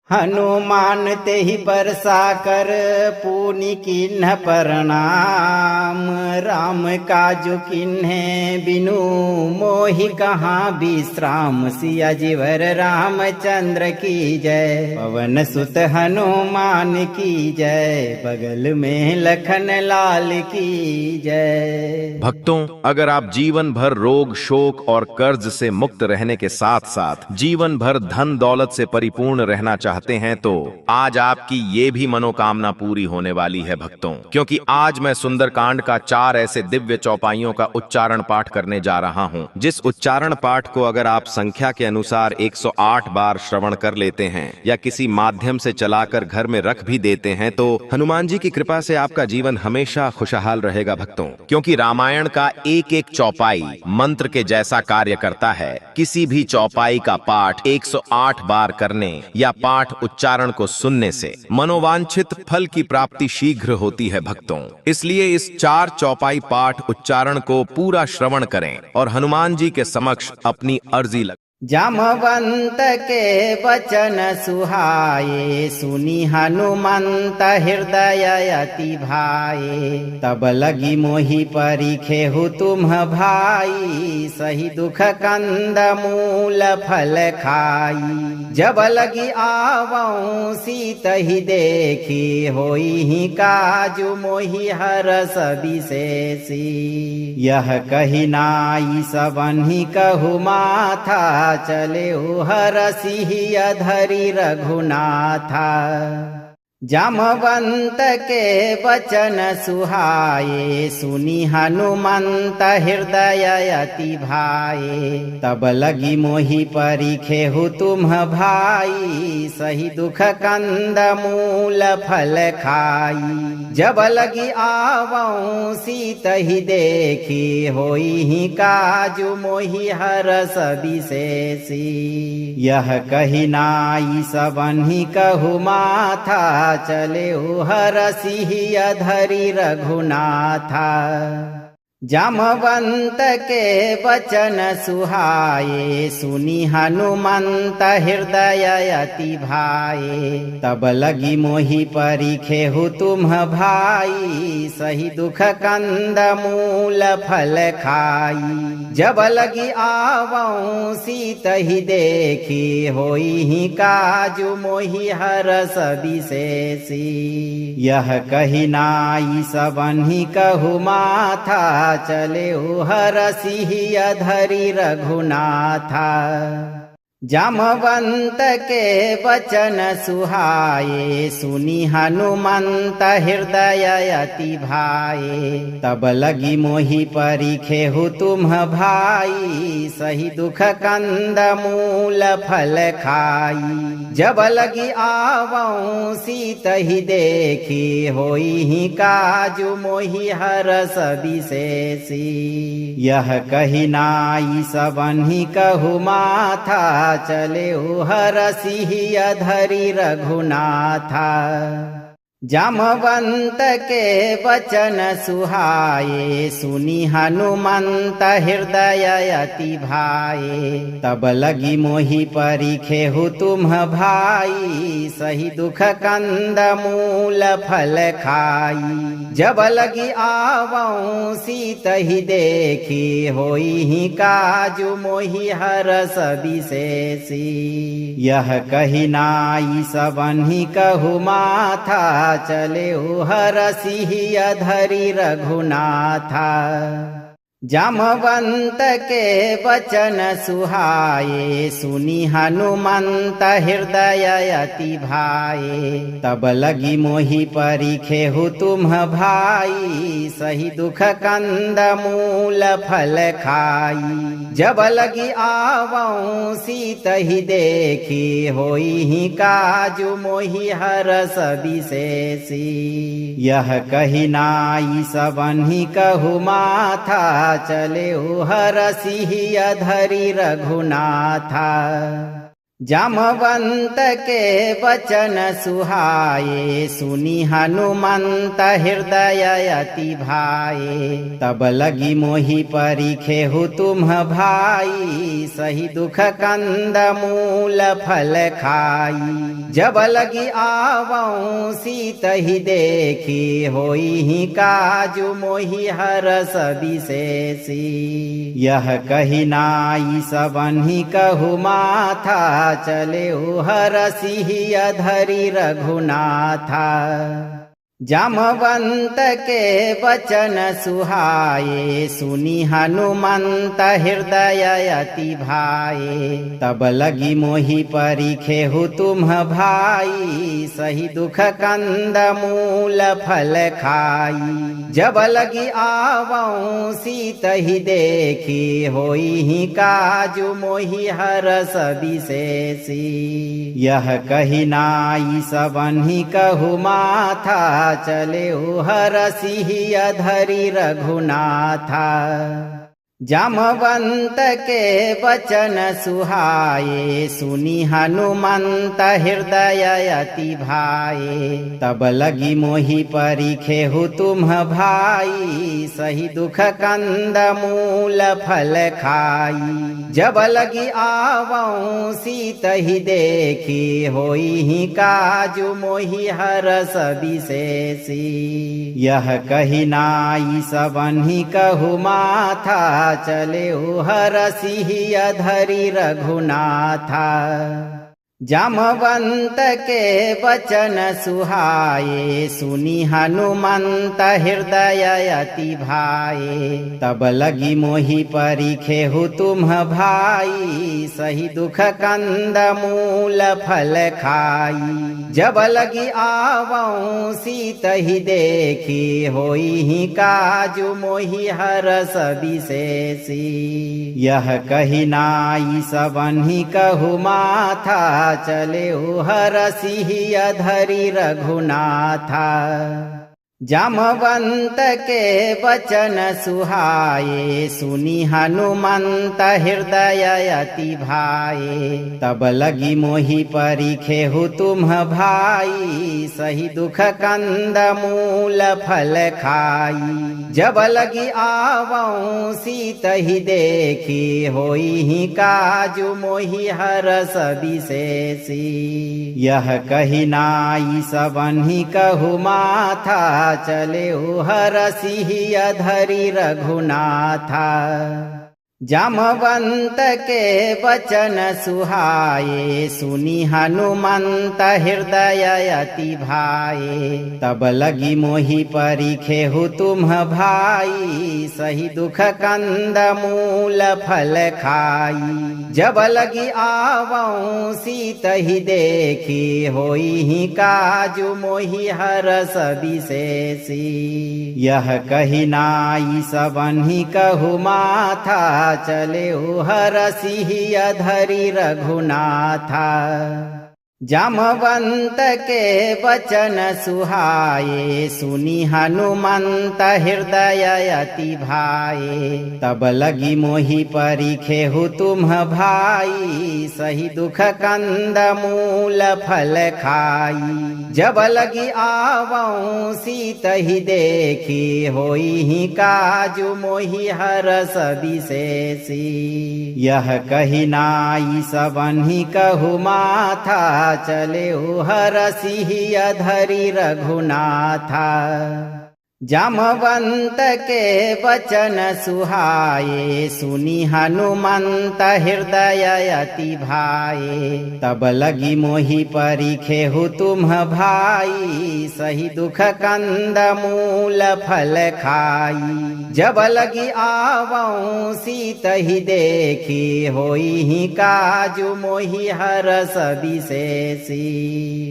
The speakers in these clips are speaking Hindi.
हनुमान ते ही बरसा कर पूनि किन्ह प्रणाम। राम काजु किन्हे बिनु मोहि कहाँ विश्राम। सिया जीवर रामचंद्र की जय, पवन सुत हनुमान की जय, बगल में लखन लाल की जय। भक्तों, अगर आप जीवन भर रोग, शोक और कर्ज से मुक्त रहने के साथ साथ जीवन भर धन दौलत से परिपूर्ण रहना चाहते हैं तो आज आपकी ये भी मनोकामना पूरी होने वाली है भक्तों, क्योंकि आज मैं सुंदरकांड का 4 ऐसे दिव्य चौपाइयों का उच्चारण पाठ करने जा रहा हूं, जिस उच्चारण पाठ को अगर आप संख्या के अनुसार 108 बार श्रवण कर लेते हैं या किसी माध्यम से चलाकर घर में रख भी देते हैं तो हनुमान जी की कृपा से आपका जीवन हमेशा खुशहाल रहेगा भक्तों। क्योंकि रामायण का एक एक चौपाई मंत्र के जैसा कार्य करता है। किसी भी चौपाई का पाठ 108 बार करने या पाठ उच्चारण को सुनने से मनोवांछित फल की प्राप्ति शीघ्र होती है भक्तों। इसलिए इस 4 चौपाई पाठ उच्चारण को पूरा श्रवण करें और हनुमान जी के समक्ष अपनी अर्जी लग। जामवंत के वचन सुहाए, सुनी हनुमंत हृदय अति भाए। तब लगी मोहि परिखे हु तुम भाई, सही दुख कंद मूल फल खाई। जब लगी आवऊं सीत ही देखी, होई ही काजु मोहि हरस विशेषी। यह कही नाई सबन्हि कहु माथा, चले हरसि अधरि रघुनाथा। जामवंत के वचन सुहाए, सुनी हनुमंत हृदय अति भाए। तब लगी मोहि परिखे हु तुम भाई, सही दुख कंद मूल फल खाई। जब लगी आवऊं सीत ही देखी, होई ही काजु मोहि हरस विशेषी। यह कही नाई सबन्हि कहु माथा, चले हरसि अधरि रघुनाथा। जामवंत के वचन सुहाए, सुनी हनुमंत हृदय अति भाए। तब लगी मोहि परिखे हु तुम भाई, सही दुख कंद मूल फल खाई। जब लगी आवऊं सीत ही देखी, होई ही काजु मोहि हरस विशेषी। यह कही नाई सबन्हि कहु माथा, चले हरसि अधरि रघुनाथा। जामवंत के वचन सुहाए, सुनी हनुमंत हृदय अति भाए। तब लगी मोहि परिखे हु तुम भाई, सही दुख कंद मूल फल खाई। जब लगी आवऊं सीत ही देखी, होई ही काजु मोहि हरस विशेषी। यह कही नाई सबन्हि कहु माथा, चले हरसि अधरि रघुनाथा। जामवंत के वचन सुहाए, सुनी हनुमंत हृदय अति भाए। तब लगी मोहि परिखे हु तुम भाई, सही दुख कंद मूल फल खाई। जब लगी आवऊं सीत ही देखी, होई ही काजु मोहि हरस विशेषी। यह कही नाई सबन्हि कहु माथा, चले हरसि अधरि रघुनाथा। जामवंत के वचन सुहाए, सुनी हनुमंत हृदय अति भाए। तब लगी मोहि परिखे हु तुम भाई, सही दुख कंद मूल फल खाई। जब लगी आवऊं सीत ही देखी, होई ही काजु मोहि हरस विशेषी। यह कही नाई सबन्हि कहु माथा, चले हरसि अधरि रघुनाथा। जामवंत के वचन सुहाए, सुनी हनुमंत हृदय अति भाए। तब लगी मोहि परीखे हु तुम भाई, सही दुख कंद मूल फल खाई। जब लगी आवऊं सीत ही देखी, होई ही काजु मोहि हरस विशेषी। यह कही नाई सबन्हि कहु माथा, चले हरसि अधरि रघुनाथा। जामवंत के वचन सुहाए, सुनी हनुमंत हृदय अति भाए। तब लगी मोहि परीखे हु तुम भाई, सही दुख कंद मूल फल खाई। जब लगी आवऊं सीत ही देखी, होई ही काजु मोहि हरस विशेषी। यह कही नाई सबन्हि कहु माथा, चले हरसि अधरि रघुनाथा। जामवंत के वचन सुहाए, सुनी हनुमंत हृदय अति भाए। तब लगी मोहि परीखे हु तुम भाई, सही दुख कंद मूल फल खाई। जब लगी आवऊं सीत ही देखी, होई ही काजु मोहि हरस विशेषी। यह कही नाई सबन्हि कहु माथा, चले हरसि अधरि रघुनाथा। जामवंत के वचन सुहाए, सुनी हनुमंत हृदय अति भाए। तब लगी मोहि परीखे हु तुम भाई, सही दुख कंद मूल फल खाई। जब लगी आवऊं सीत ही देखी, होई ही काजु मोहि हरस विशेषी। यह कही नाई सबन्हि कहु माथा, चले हरसि अधरि रघुनाथा। जामवंत के वचन सुहाए, सुनी हनुमंत हृदय अति भाए। तब लगी मोहि परीखे हु तुम भाई, सही दुख कंद मूल फल खाई। जब लगी आवऊं सीत ही देखी, होई ही काजु मोहि हरस विशेषी। यह कही नाई सबन्हि कहु माथा, चले हरसि अधरि रघुनाथा। जामवंत के वचन सुहाए, सुनी हनुमंत हृदय अति भाए। तब लगी मोहि परीखे हु तुम भाई, सही दुख कंद मूल फल खाई। जब लगी आवऊं सीत ही देखी, होई ही काजु मोहि हरस विशेषी। यह कही नाई सबन्हि कहु माथा, चले हरसि अधरि रघुनाथा। जामवंत के वचन सुहाए, सुनी हनुमंत हृदय अति भाए। तब लगी मोहि परीखे हु तुम भाई, सही दुख कंद मूल फल खाई। जब लगी आवऊं सीत ही देखी, होई ही काजु मोहि हरस विशेषी। यह कही नाई सबन्हि कहु माथा, चले हरसि अधरि रघुनाथा। जामवंत के वचन सुहाए, सुनी हनुमंत हृदय अति भाए। तब लगी मोहि परीखे हु तुम भाई, सही दुख कंद मूल फल खाई। जब लगी आवऊं सीत ही देखी, होई ही काजु मोहि हरस विशेषी।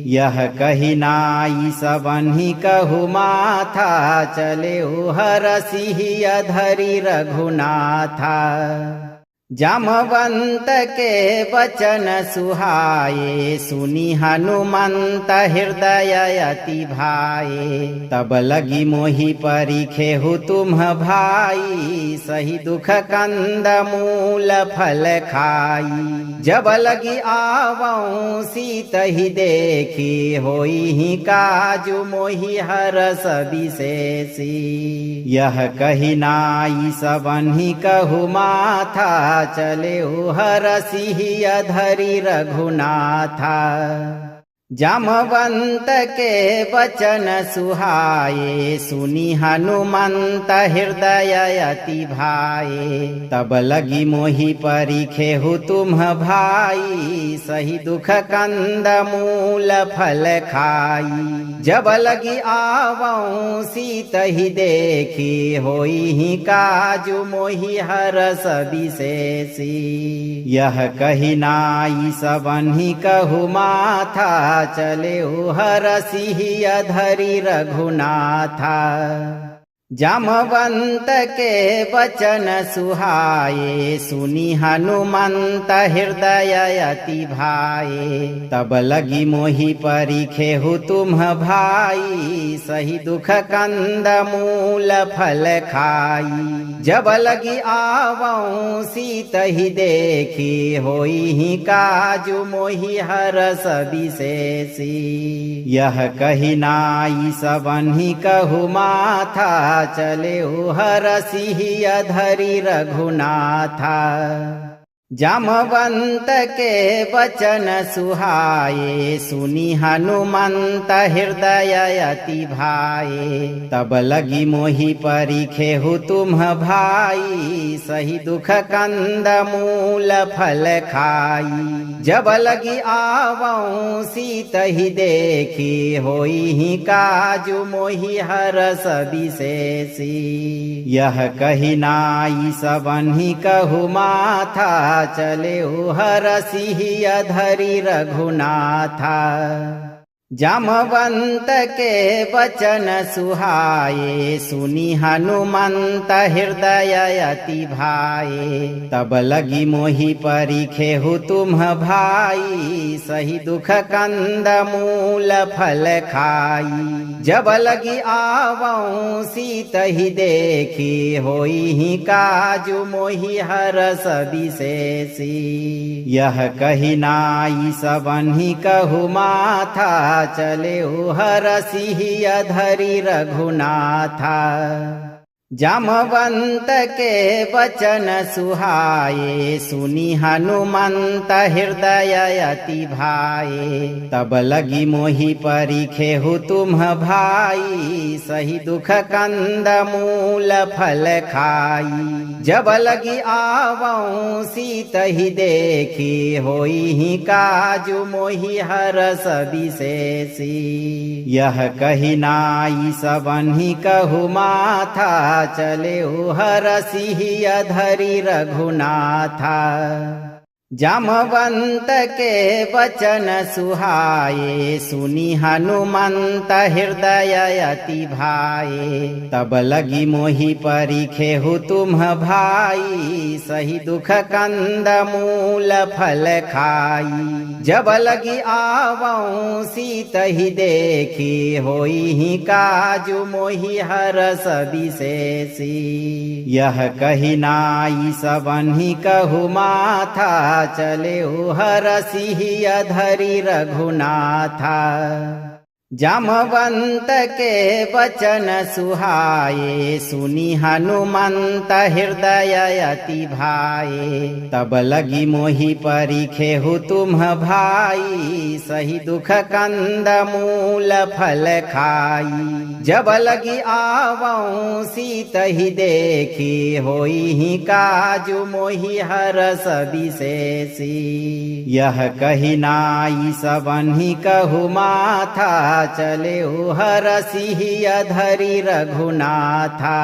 यह कही नाई सबन्हि कहु माथा, चले हरसि अधरि रघुनाथा। जामवंत के वचन सुहाए, सुनी हनुमंत हृदय अति भाए। तब लगी मोहि परिखे हु तुम भाई, सही दुख कंद मूल फल खाई। जब लगी आवऊं सीत ही देखी, होई ही काजु मोहि हरस विशेषी। यह कही नाई सबन्हि कहु माथा, चले हरसि अधरि रघुनाथा। जामवंत के वचन सुहाए, सुनी हनुमंत हृदय अति भाए। तब लगी मोहि परिखे हु तुम भाई, सही दुख कंद मूल फल खाई। जब लगी आवऊं सीत ही देखी, होई ही काजु मोहि हरस विशेषी। यह कही नाई सबन्हि कहु माथा, चले हरसि अधरि रघुनाथा। जामवंत के वचन सुहाए, सुनी हनुमंत हृदय अति भाए। तब लगी मोहि परिखे हु तुम भाई, सही दुख कंद मूल फल खाई। जब लगी आवऊं सीत ही देखी, होई ही काजु मोहि हरस विशेषी। यह कही नाई सबन्हि कहु माथा, चले हरसि अधरि रघुनाथा। जामवंत के वचन सुहाए, सुनी हनुमंत हृदय अति भाए। तब लगी मोहि परिखे हु तुम भाई, सही दुख कंद मूल फल खाई। जब लगी आवऊं सीत ही देखी, होई ही काजु मोहि हरस विशेषी। यह कही नाई सबन्हि कहु माथा, चले हरसि अधरि रघुनाथा। जामवंत के वचन सुहाए, सुनी हनुमंत हृदय अति भाए। तब लगी मोहि परिखे हु तुम भाई, सही दुख कंद मूल फल खाई। जब लगी आवऊं सीत ही देखी, होई ही काजु मोहि हरस विशेषी। यह कही नाई सबन्हि कहु माथा, चले हरसि अधरि रघुनाथा। जामवंत के वचन सुहाए, सुनी हनुमंत हृदय अति भाए। तब लगी मोहि परिखे हु तुम भाई, सही दुख कंद मूल फल खाई। जब लगी आवऊं सीत ही देखी, होई ही काजु मोहि हरस विशेषी। यह कही नाई सबन्हि कहु माथा, चले हरसि अधरि रघुनाथा। जामवंत के वचन सुहाए, सुनी हनुमंत हृदय अति भाए। तब लगी मोहि परिखे हु तुम भाई, सही दुख कंद मूल फल खाई। जब लगी आवऊं सीत ही देखी, होई ही काजु मोहि हरस विशेषी। यह कही नाई सबन्हि कहु माथा, चले हरसि अधरि रघुनाथा। जामवंत के वचन सुहाए, सुनी हनुमंत हृदय अति भाए। तब लगी मोहि परिखे हु तुम भाई, सही दुख कंद मूल फल खाई। जब लगी आवऊं सीत ही देखी, होई ही काजु मोहि हरस विशेषी। यह कही नाई सबन्हि कहु माथा, चले हरसि अधरि रघुनाथा।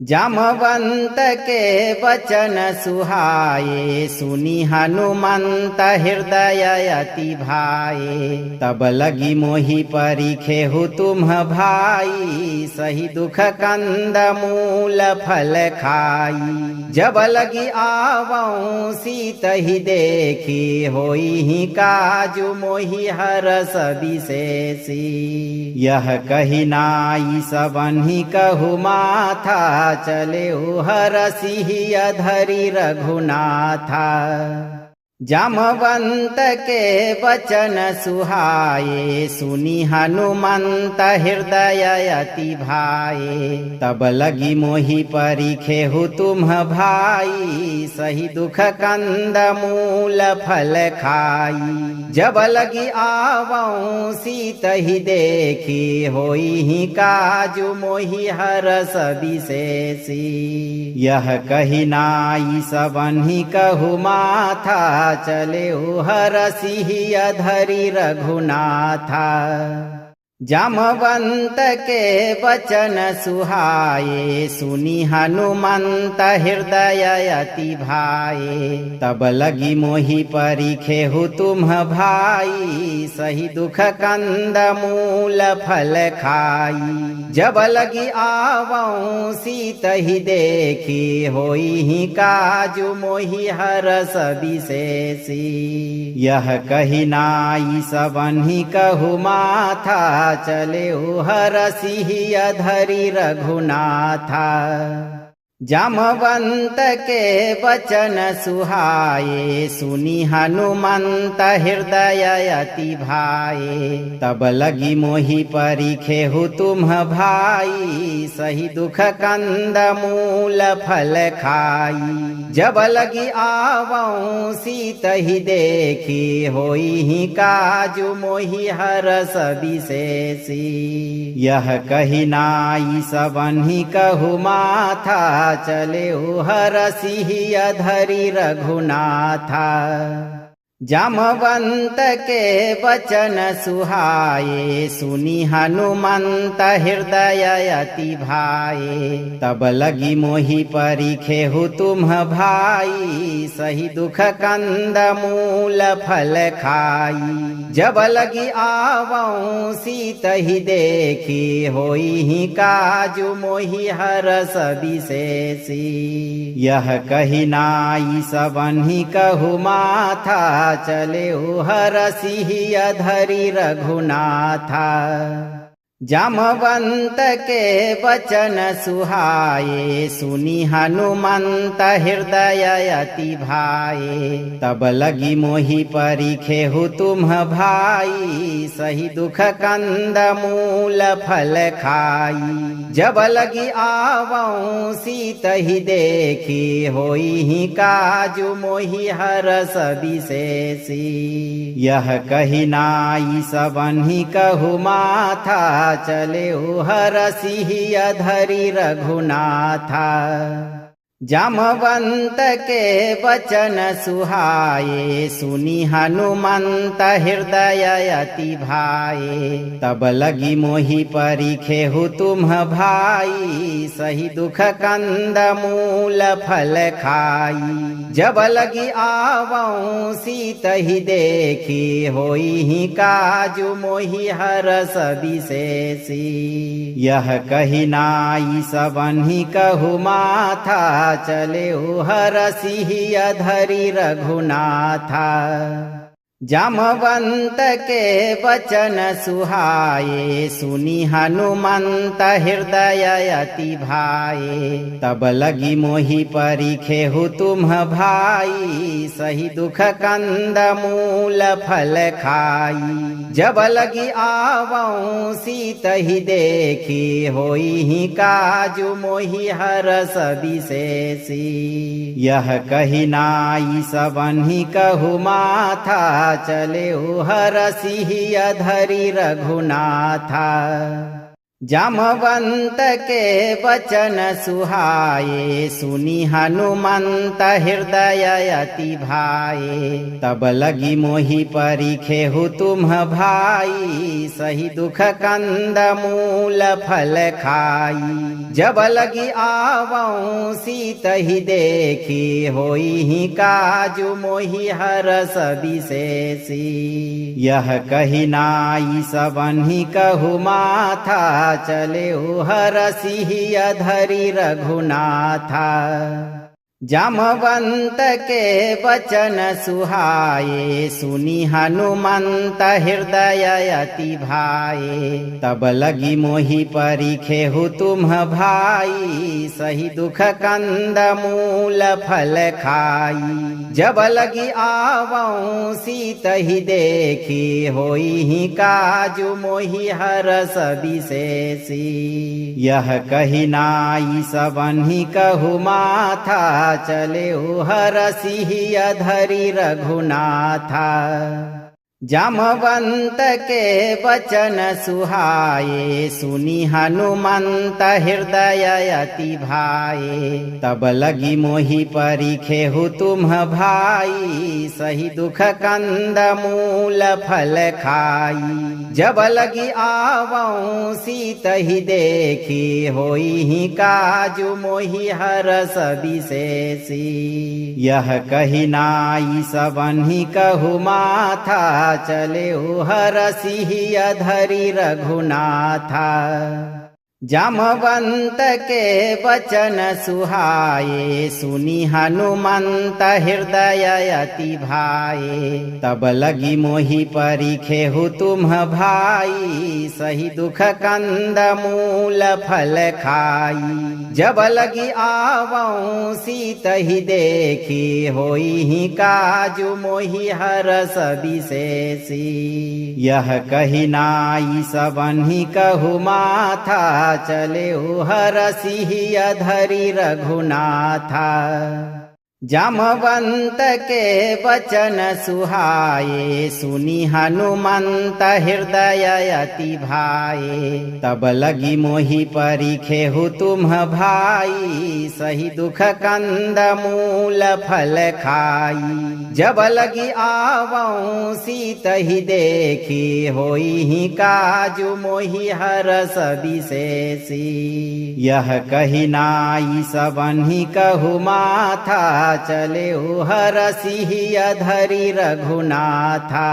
जामवंत के वचन सुहाए, सुनी हनुमंत हृदय अति भाए। तब लगी मोहि परीखे हु तुम भाई, सही दुख कंद मूल फल खाई। जब लगी आवऊं सीत ही देखी, होई ही काजु मोहि हरस विशेषी। यह कही नाई सबन्हि कहु माथा, चले हरसि अधरि रघुनाथा। जामवंत के वचन सुहाए, सुनी हनुमंत हृदय अति भाए। तब लगी मोहि परीखे हु तुम भाई, सही दुख कंद मूल फल खाई। जब लगी आवऊं सीत ही देखी, होई ही काजु मोहि हरस विशेषी। यह कही नाई सबन्हि कहु माथा, चले हरसि अधरि रघुनाथा। जामवंत के वचन सुहाए, सुनी हनुमंत हृदय अति भाए। तब लगी मोहि परीखे हु तुम भाई, सही दुख कंद मूल फल खाई। जब लगी आवऊं सीत ही देखी, होई ही काजु मोहि हरस विशेषी। यह कही नाई सबन्हि कहु माथा, चले हरसि अधरि रघुनाथा। जामवंत के वचन सुहाए, सुनी हनुमंत हृदय अति भाए। तब लगी मोहि परीखे हु तुम भाई, सही दुख कंद मूल फल खाई। जब लगी आवऊं सीत ही देखी, होई ही काजु मोहि हरस विशेषी। यह कही नाई सबन्हि कहु माथा, चले हरसि अधरि रघुनाथा। जामवंत के वचन सुहाए, सुनी हनुमंत हृदय अति भाए। तब लगी मोहि परीखे हु तुम भाई, सही दुख कंद मूल फल खाई। जब लगी आवऊं सीत ही देखी, होई ही काजु मोहि हरस विशेषी। यह कही नाई सबन्हि कहु माथा, चले हरसि अधरि रघुनाथा। जामवंत के वचन सुहाए, सुनी हनुमंत हृदय अति भाए। तब लगी मोहि परीखे हु तुम भाई, सही दुख कंद मूल फल खाई। जब लगी आवऊं सीत ही देखी, होई ही काजु मोहि हरस विशेषी। यह कही नाई सबन्हि कहु माथा, चले हरसि अधरि रघुनाथा। जामवंत के वचन सुहाए, सुनी हनुमंत हृदय अति भाए। तब लगी मोहि परीखे हु तुम भाई, सही दुख कंद मूल फल खाई। जब लगी आवऊं सीत ही देखी, होई ही काजु मोहि हरस विशेषी। यह कही नाई सबन्हि कहु माथा, चले हरसि अधरि रघुनाथा। जामवंत के वचन सुहाए, सुनी हनुमंत हृदय अति भाए। तब लगी मोहि परीखे हु तुम भाई, सही दुख कंद मूल फल खाई। जब लगी आवऊं सीत ही देखी, होई ही काजु मोहि हरस विशेषी। यह कही नाई सबन्हि कहु माथा, चले हरसि अधरि रघुनाथा। जामवंत के वचन सुहाए, सुनी हनुमंत हृदय अति भाए। तब लगी मोहि परिखे हु तुम भाई, सही दुख कंद मूल फल खाई। जब लगी आवऊं सीत ही देखी, होई ही काजु मोहि हरस विशेषी। यह कही नाई सबन्हि कहु माथा, चले हरसि अधरि रघुनाथा। जामवंत के वचन सुहाए, सुनी हनुमंत हृदय अति भाए। तब लगी मोहि परिखे हु तुम भाई, सही दुख कंद मूल फल खाई। जब लगी आवऊं सीत ही देखी, होई ही काजु मोहि हरस विशेषी। यह कही नाई सबन्हि कहु माथा, चले हरसि अधरि रघुनाथा। जामवंत के वचन सुहाए, सुनी हनुमंत हृदय अति भाए। तब लगी मोहि परिखे हु तुम भाई, सही दुख कंद मूल फल खाई। जब लगी आवऊं सीत ही देखी, होई ही काजु मोहि हरस विशेषी। यह कही नाई सबन्हि कहु माथा, चले हरसि अधरि रघुनाथा। जामवंत के वचन सुहाए, सुनी हनुमंत हृदय अति भाए। तब लगी मोहि परिखे हु तुम भाई, सही दुख कंद मूल फल खाई। जब लगी आवऊं सीत ही देखी, होई ही काजु मोहि हरस विशेषी। यह कही नाई सबन्हि कहु माथा, चले हरसि अधरि रघुनाथा। जामवंत के वचन सुहाए, सुनी हनुमंत हृदय अति भाए। तब लगी मोहि परिखे हु तुम भाई, सही दुख कंद मूल फल खाई। जब लगी आवऊं सीत ही देखी, होई ही काजु मोहि हरस विशेषी। यह कही नाई सबन्हि कहु माथा, चले हरसि अधरि रघुनाथा।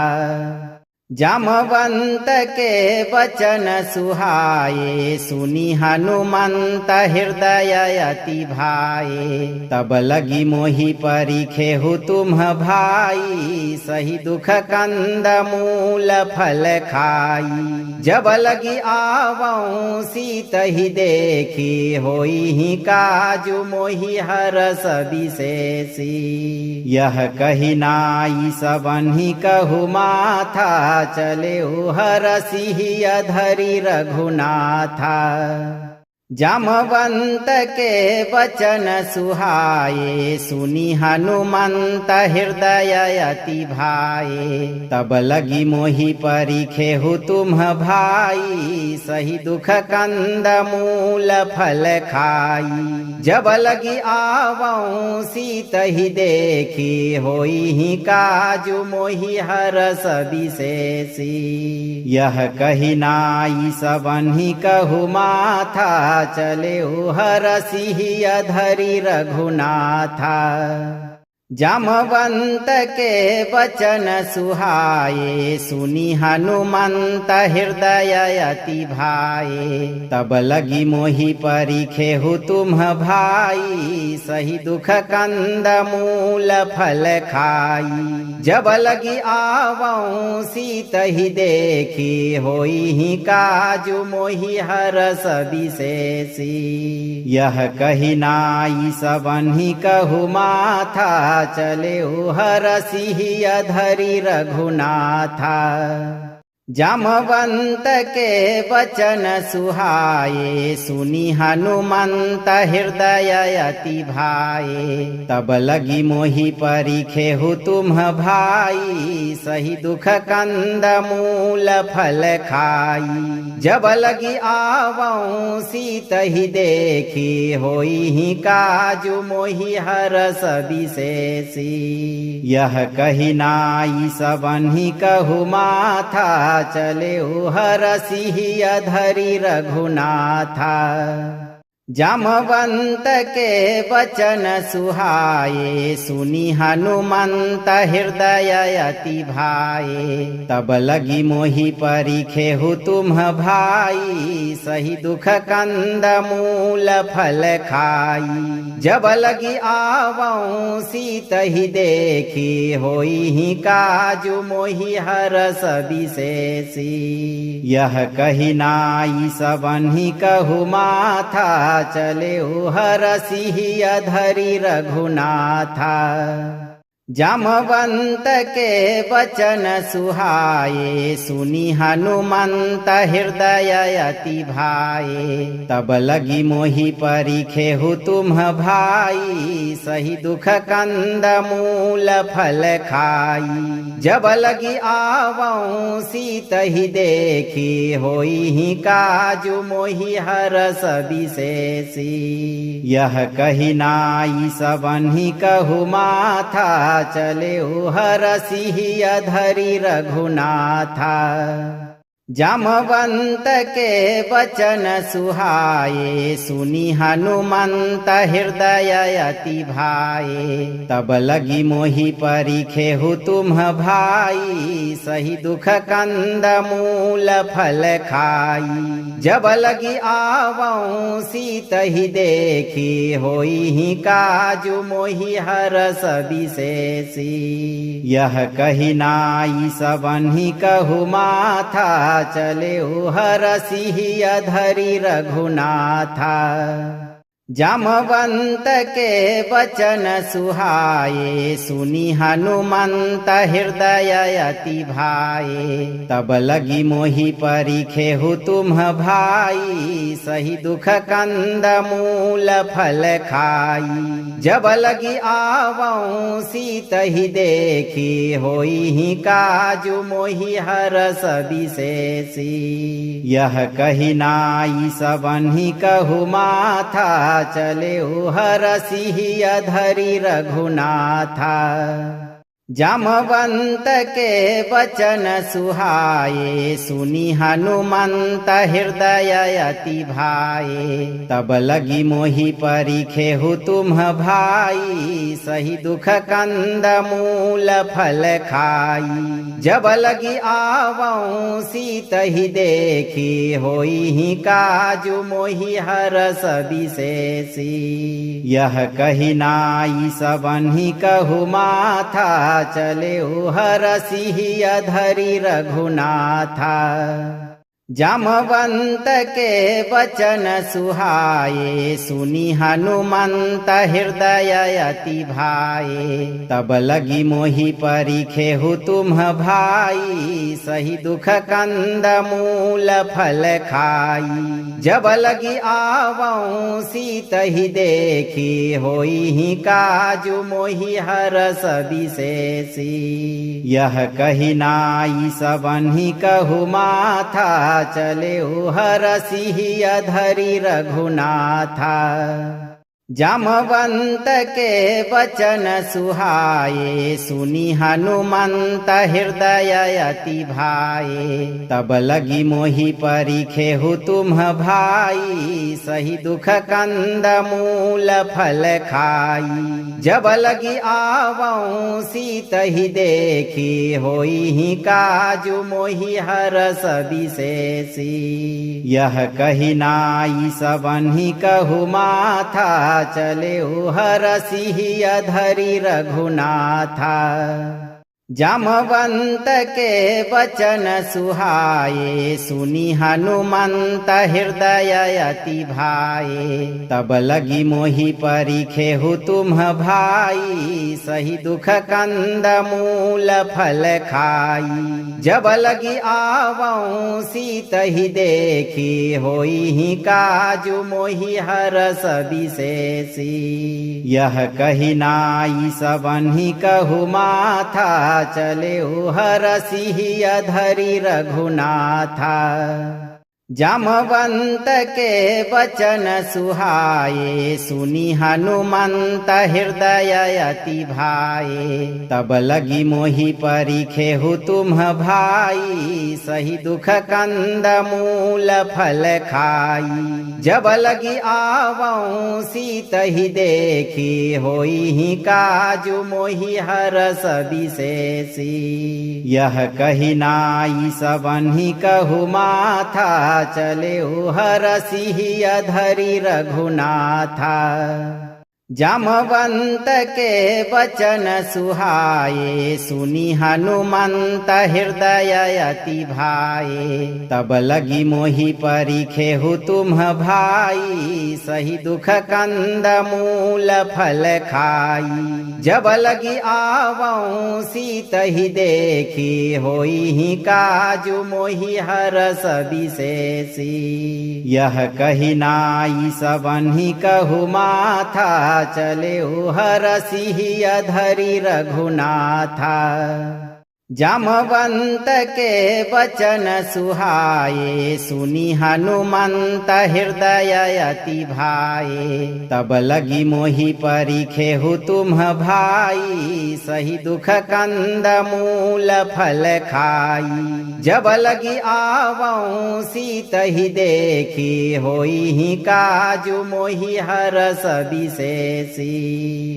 जामवंत के वचन सुहाए, सुनी हनुमंत हृदय अति भाए। तब लगी मोहि परिखे हु तुम भाई, सही दुख कंद मूल फल खाई। जब लगी आवऊं सीत ही देखी, होई ही काजु मोहि हरस विशेषी। यह कही नाई सबन्हि कहु माथा, चले हरसि अधरि रघुनाथा। जामवंत के वचन सुहाए, सुनी हनुमंत हृदय अति भाए। तब लगी मोहि परिखे हु तुम भाई, सही दुख कंद मूल फल खाई। जब लगी आवऊं सीत ही देखी, होई ही काजु मोहि हरस विशेषी। यह कही नाई सबन्हि कहु माथा, चले हरसि अधरि रघुनाथा। जामवंत के वचन सुहाए, सुनी हनुमंत हृदय अति भाए। तब लगी मोहि परिखे हु तुम भाई, सही दुख कंद मूल फल खाई। जब लगी आवऊं सीत ही देखी, होई ही काजु मोहि हरस विशेषी। यह कही नाई सबन्हि कहु माथा, चले हरसि अधरि रघुनाथा। जामवंत के वचन सुहाए, सुनी हनुमंत हृदय अति भाए। तब लगी मोहि परीखे हु तुम भाई, सही दुख कंद मूल फल खाई। जब लगी आवऊं सीत ही देखी, होई ही काजु मोहि हरस विशेषी। यह कही नाई सबन्हि कहु माथा, चले हरसि अधरि रघुनाथा। जामवंत के वचन सुहाए, सुनी हनुमंत हृदय अति भाए। तब लगी मोहि परीखे हु तुम भाई, सही दुख कंद मूल फल खाई। जब लगी आवऊं सीत ही देखी, होई ही काजु मोहि हरस विशेषी। यह कही नाई सबन्हि कहु माथा, चले हरसि अधरि रघुनाथा। जामवंत के वचन सुहाए, सुनी हनुमंत हृदय अति भाए। तब लगी मोहि परीखे हु तुम भाई, सही दुख कंद मूल फल खाई। जब लगी आवऊं सीत ही देखी, होई ही काजु मोहि हरस विशेषी। यह कही नाई सबन्हि कहु माथा, चले हरसि अधरि रघुनाथा। जामवंत के वचन सुहाए, सुनी हनुमंत हृदय अति भाए। तब लगी मोहि परीखे हु तुम भाई, सही दुख कंद मूल फल खाई। जब लगी आवऊं सीत ही देखी, होई ही काजु मोहि हरस विशेषी। यह कही नाई सबन्हि कहु माथा, चले हरसि अधरि रघुनाथा। जामवंत के वचन सुहाए, सुनी हनुमंत हृदय अति भाए। तब लगी मोहि परीखे हु तुम भाई, सही दुख कंद मूल फल खाई। जब लगी आवऊं सीत ही देखी, होई ही काजु मोहि हरस विशेषी। यह कही नाई सबन्हि कहु माथा, चले हरसि अधरि रघुनाथा। जामवंत के वचन सुहाए, सुनी हनुमंत हृदय अति भाए। तब लगी मोहि परीखे हु तुम भाई, सही दुख कंद मूल फल खाई। जब लगी आवऊं सीत ही देखी, होई ही काजु मोहि हरस विशेषी। यह कही नाई सबन्हि कहु माथा, चले हरसि अधरि रघुनाथा। जामवंत के वचन सुहाए, सुनी हनुमंत हृदय अति भाए। तब लगी मोहि परीखे हु तुम भाई, सही दुख कंद मूल फल खाई। जब लगी आवऊं सीत ही देखी, होई ही काजु मोहि हरस विशेषी। यह कही नाई सबन्हि कहु माथा, चले हरसि अधरि रघुनाथा। जामवंत के वचन सुहाए, सुनी हनुमंत हृदय अति भाए। तब लगी मोहि परीखे हु तुम भाई, सही दुख कंद मूल फल खाई। जब लगी आवऊं सीत ही देखी, होई ही काजु मोहि हरस विशेषी। यह कही नाई सबन्हि कहु माथा, चले हरसि अधरि रघुनाथा। जामवंत के वचन सुहाए, सुनी हनुमंत हृदय अति भाए। तब लगी मोहि परिखे हु तुम भाई, सही दुख कंद मूल फल खाई। जब लगी आवऊं सीत ही देखी, होई ही काजु मोहि हरस विशेषी। यह कही नाई सबन्हि कहु माथा, चले हरसि अधरि रघुनाथा। जामवंत के वचन सुहाए, सुनी हनुमंत हृदय अति भाए। तब लगी मोहि परिखे हु तुम भाई, सही दुख कंद मूल फल खाई। जब लगी आवऊं सीत ही देखी, होई ही काजु मोहि हरस विशेषी। यह कही नाई सबन्हि कहु माथा, चले हरसि अधरि रघुनाथा। जामवंत के वचन सुहाए, सुनी हनुमंत हृदय अति भाए। तब लगी मोहि परिखे हु तुम भाई, सही दुख कंद मूल फल खाई। जब लगी आवऊं सीत ही देखी, होई ही काजु मोहि हरस विशेषी। यह कही नाई सबन्हि कहु माथा, चले हरसि अधरि रघुनाथा। जामवंत के वचन सुहाए, सुनी हनुमंत हृदय अति भाए। तब लगी मोहि परिखे हु तुम भाई, सही दुख कंद मूल फल खाई। जब लगी आवऊं सीत ही देखी, होई ही काजु मोहि हरस विशेषी।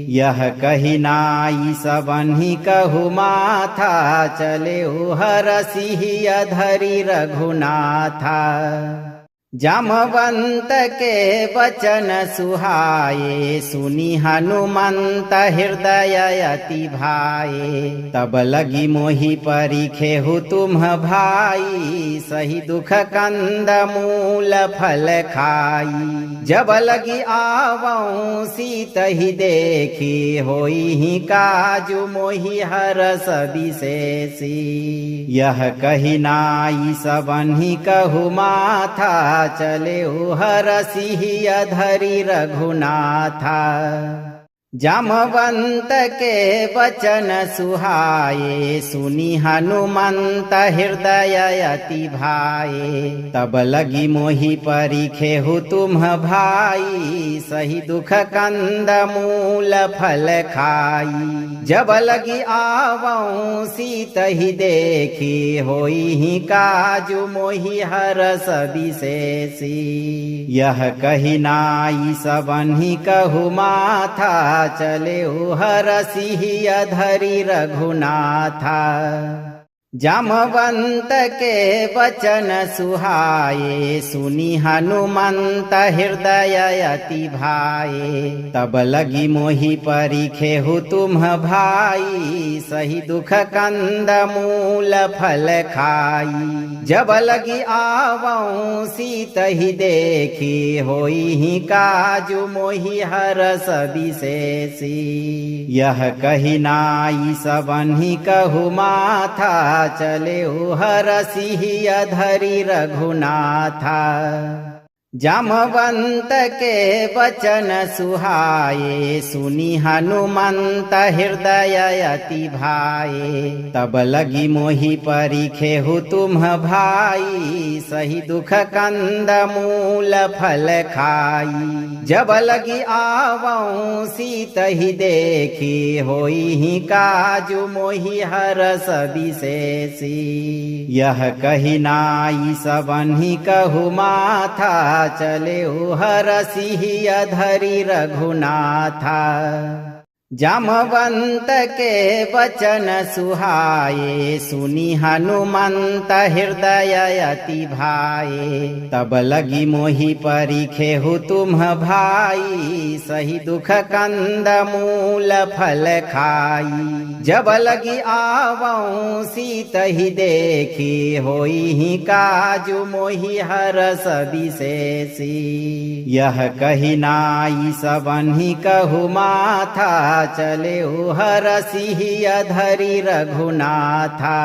यह कही नाई सबन्हि कहु माथा, चले हरसि अधरि रघुनाथा। जामवंत के वचन सुहाए, सुनी हनुमंत हृदय अति भाए। तब लगी मोहि परिखे हु तुम भाई, सही दुख कंद मूल फल खाई। जब लगी आवऊं सीत ही देखी, होई ही काजु मोहि हरस विशेषी। यह कही नाई सबन्हि कहु माथा, चले हरसि अधरि रघुनाथा। जामवंत के वचन सुहाए, सुनी हनुमंत हृदय अति भाए। तब लगी मोहि परिखे हु तुम भाई, सही दुख कंद मूल फल खाई। जब लगी आवऊं सीत ही देखी, होई ही काजु मोहि हरस विशेषी। यह कही नाई सबन्हि कहु माथा, चले हरसि अधरि रघुनाथा। जामवंत के वचन सुहाए, सुनी हनुमंत हृदय अति भाए। तब लगी मोहि परिखे हु तुम भाई, सही दुख कंद मूल फल खाई। जब लगी आवऊं सीत ही देखी, होई ही काजु मोहि हरस विशेषी। यह कही नाई सबन्हि कहु माथा, चले हरसि अधरि रघुनाथा। जामवंत के वचन सुहाए, सुनी हनुमंत हृदय अति भाए। तब लगी मोहि परिखे हु तुम भाई, सही दुख कंद मूल फल खाई। जब लगी आवऊं सीत ही देखी, होई ही काजु मोहि हरस विशेषी। यह कही नाई सबन्हि कहु माथा, चले हरसि अधरि रघुनाथा। जामवंत के वचन सुहाए, सुनी हनुमंत हृदय अति भाए। तब लगी मोहि परीखे हु तुम भाई, सही दुख कंद मूल फल खाई। जब लगी आवऊं सीत ही देखी, होई ही काजु मोहि हरस विशेषी। यह कही नाई सबन्हि कहु माथा, चले हरसि अधरि रघुनाथा।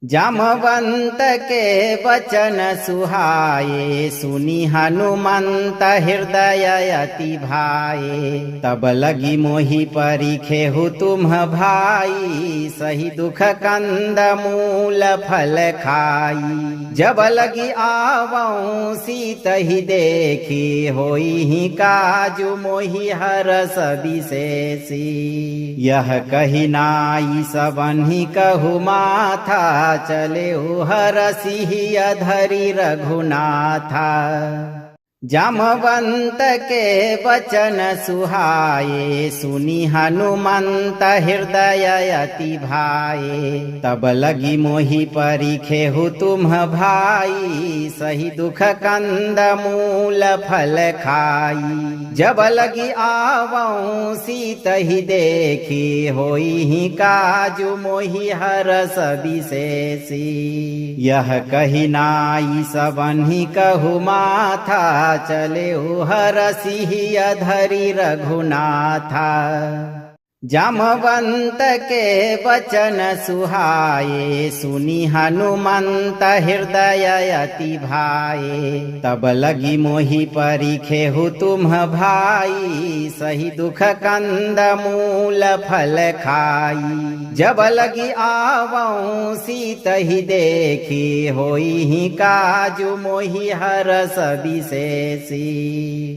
जामवंत के वचन सुहाए, सुनी हनुमंत हृदय अति भाए। तब लगी मोहि परीखे हु तुम भाई, सही दुख कंद मूल फल खाई। जब लगी आवऊं सीत ही देखी, होई ही काजु मोहि हरस विशेषी। यह कही नाई सबन्हि कहु माथा, चले हरसि अधरि रघुनाथा। जामवंत के वचन सुहाए, सुनी हनुमंत हृदय अति भाए। तब लगी मोहि परीखे हु तुम भाई, सही दुख कंद मूल फल खाई। जब लगी आवऊं सीत ही देखी, होई ही काजु मोहि हरस विशेषी। यह कही नाई सबन्हि कहु माथा, चले हरसि अधरि रघुनाथा। जामवंत के वचन सुहाए, सुनी हनुमंत हृदय अति भाए। तब लगी मोहि परीखे हु तुम भाई, सही दुख कंद मूल फल खाई। जब लगी आवऊं सीत ही देखी, होई ही काजु मोहि हरस विशेषी।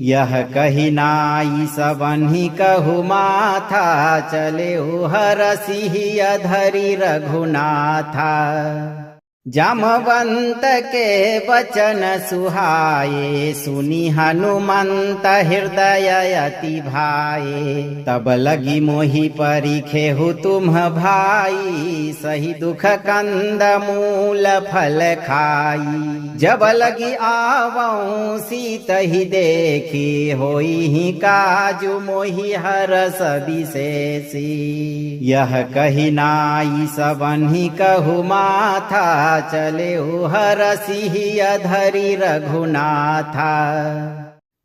यह कही नाई सबन्हि कहु माथा, चले हरसि अधरि रघुनाथा। जामवंत के वचन सुहाए, सुनी हनुमंत हृदय अति भाए। तब लगी मोहि परीखे हु तुम भाई, सही दुख कंद मूल फल खाई। जब लगी आवऊं सीत ही देखी, होई ही काजु मोहि हरस विशेषी। यह कही नाई सबन्हि कहु माथा, चले हरसि अधरि रघुनाथा।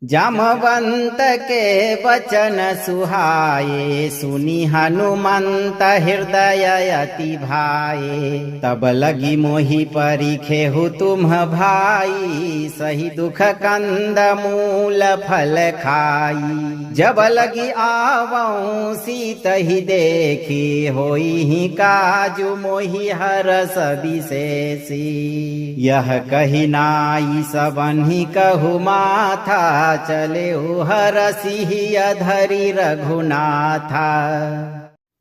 जामवंत के वचन सुहाए, सुनी हनुमंत हृदय अति भाए। तब लगी मोहि परीखे हु तुम भाई, सही दुख कंद मूल फल खाई। जब लगी आवऊं सीत ही देखी, होई ही काजु मोहि हरस विशेषी। यह कही नाई सबन्हि कहु माथा, चले हरसि अधरि रघुनाथा।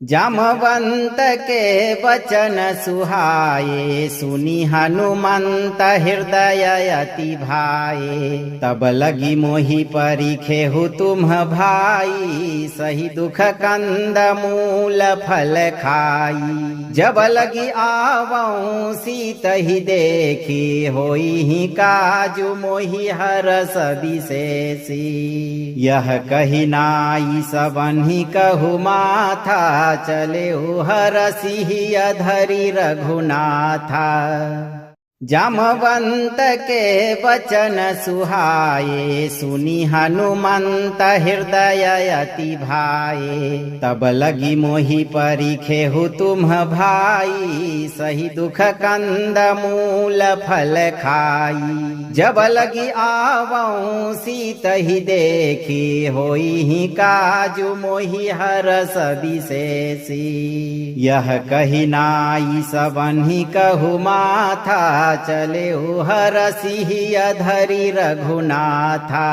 जामवंत के वचन सुहाए, सुनी हनुमंत हृदय अति भाए। तब लगी मोहि परीखे हु तुम भाई, सही दुख कंद मूल फल खाई। जब लगी आवऊं सीत ही देखी, होई ही काजु मोहि हरस विशेषी। यह कही नाई सबन्हि कहु माथा, चले हरसि अधरि रघुनाथा। जामवंत के वचन सुहाए, सुनी हनुमंत हृदय अति भाए। तब लगी मोहि परीखे हु तुम भाई, सही दुख कंद मूल फल खाई। जब लगी आवऊं सीत ही देखी, होई ही काजु मोहि हरस विशेषी। यह कही नाई सबन्हि कहु माथा, चले हरसि अधरि रघुनाथा।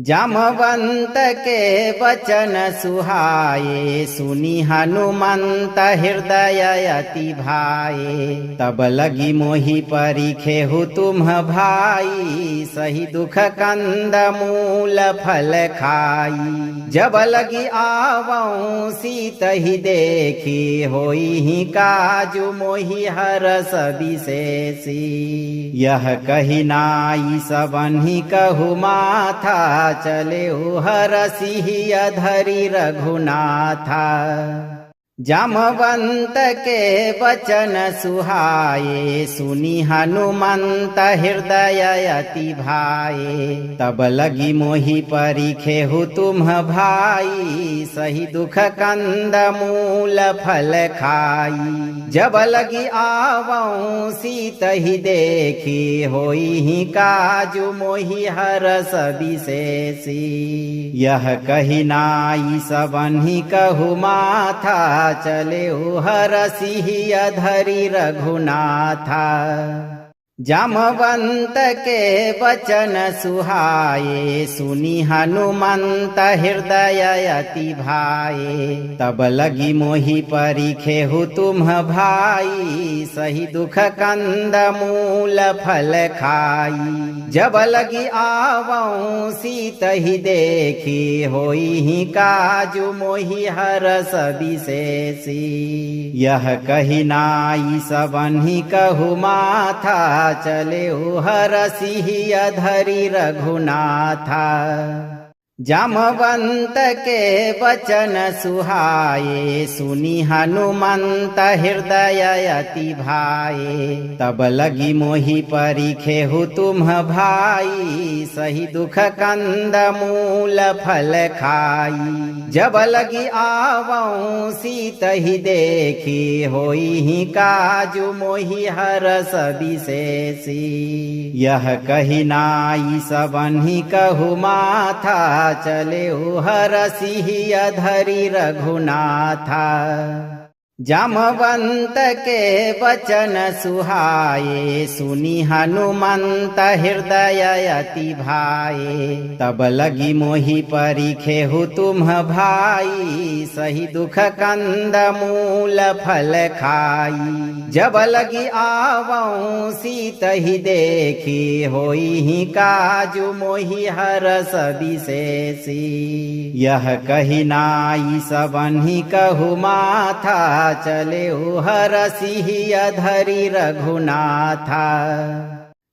जामवंत के वचन सुहाए, सुनी हनुमंत हृदय अति भाए। तब लगी मोहि परिखे हु तुम भाई, सही दुख कंद मूल फल खाई। जब लगी आवऊं सीत ही देखी, होई ही काजु मोहि हरस विशेषी। यह कही नाई सबन्हि कहु माथा, चले हरसि अधरि रघुनाथा। जामवंत के वचन सुहाए, सुनी हनुमंत हृदय अति भाए। तब लगी मोहि परिखे हु तुम भाई, सही दुख कंद मूल फल खाई। जब लगी आवऊं सीत ही देखी, होई ही काजु मोहि हरस विशेषी। यह कही नाई सबन्हि कहु माथा, चले हरसि अधरि रघुनाथा। जामवंत के वचन सुहाए, सुनी हनुमंत हृदय अति भाए। तब लगी मोहि परिखे हु तुम भाई, सही दुख कंद मूल फल खाई। जब लगी आवऊं सीत ही देखी, होई ही काजु मोहि हरस विशेषी। यह कही नाई सबन्हि कहु माथा, चले हरसि अधरि रघुनाथा। जामवंत के वचन सुहाए, सुनी हनुमंत हृदय अति भाए। तब लगी मोहि परिखे हु तुम भाई, सही दुख कंद मूल फल खाई। जब लगी आवऊं सीत ही देखी, होई ही काजु मोहि हरस विशेषी। यह कही नाई सबन्हि कहु माथा, चले हरसि अधरि रघुनाथा। जामवंत के वचन सुहाए, सुनी हनुमंत हृदय अति भाए। तब लगी मोहि परिखे हु तुम भाई, सही दुख कंद मूल फल खाई। जब लगी आवऊं सीत ही देखी, होई ही काजु मोहि हरस विशेषी। यह कही नाई सबन्हि कहु माथा, चले हरसि अधरि रघुनाथा।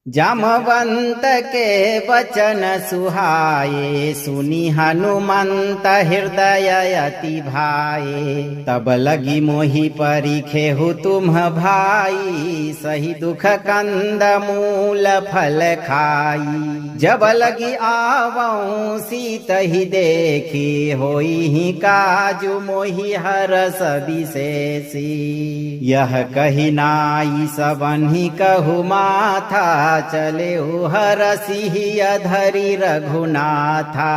जामवंत के वचन सुहाए, सुनी हनुमंत हृदय अति भाए। तब लगी मोहि परिखे हु तुम भाई, सही दुख कंद मूल फल खाई। जब लगी आवऊं सीत ही देखी, होई ही काजु मोहि हरस विशेषी। यह कही नाई सबन्हि कहु माथा, चले हरसि अधरि रघुनाथा।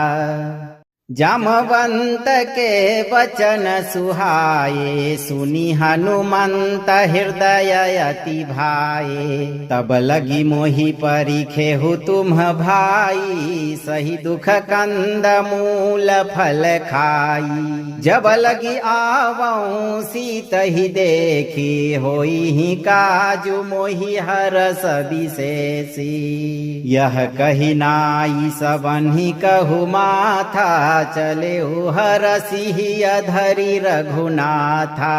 जामवंत के वचन सुहाए, सुनी हनुमंत हृदय अति भाए। तब लगी मोहि परिखे हु तुम भाई, सही दुख कंद मूल फल खाई। जब लगी आवऊं सीत ही देखी, होई ही काजु मोहि हरस विशेषी। यह कही नाई सबन्हि कहु माथा, चले हरसि अधरि रघुनाथा।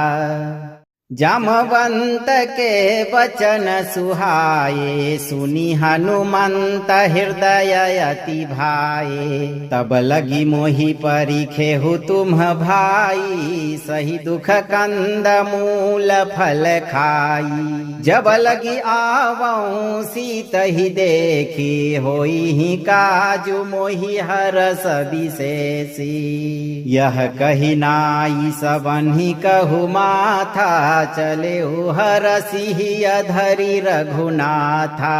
जामवंत के वचन सुहाए, सुनी हनुमंत हृदय अति भाए। तब लगी मोहि परिखे हु तुम भाई, सही दुख कंद मूल फल खाई। जब लगी आवऊं सीत ही देखी, होई ही काजु मोहि हरस विशेषी। यह कही नाई सबन्हि कहु माथा, चले हरसि अधरि रघुनाथा।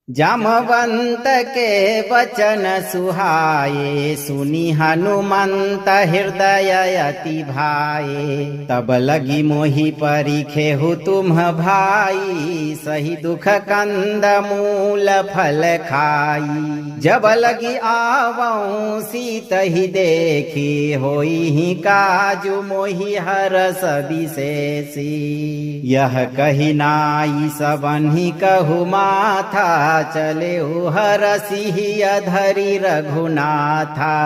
जामवंत के वचन सुहाए, सुनी हनुमंत हृदय अति भाए। तब लगी मोहि परीखे हु तुम भाई, सही दुख कंद मूल फल खाई। जब लगी आवऊं सीत ही देखी, होई ही काजु मोहि हरस विशेषी। यह कही नाई सबन्हि कहु माथा, चले हरसि अधरि रघुनाथा।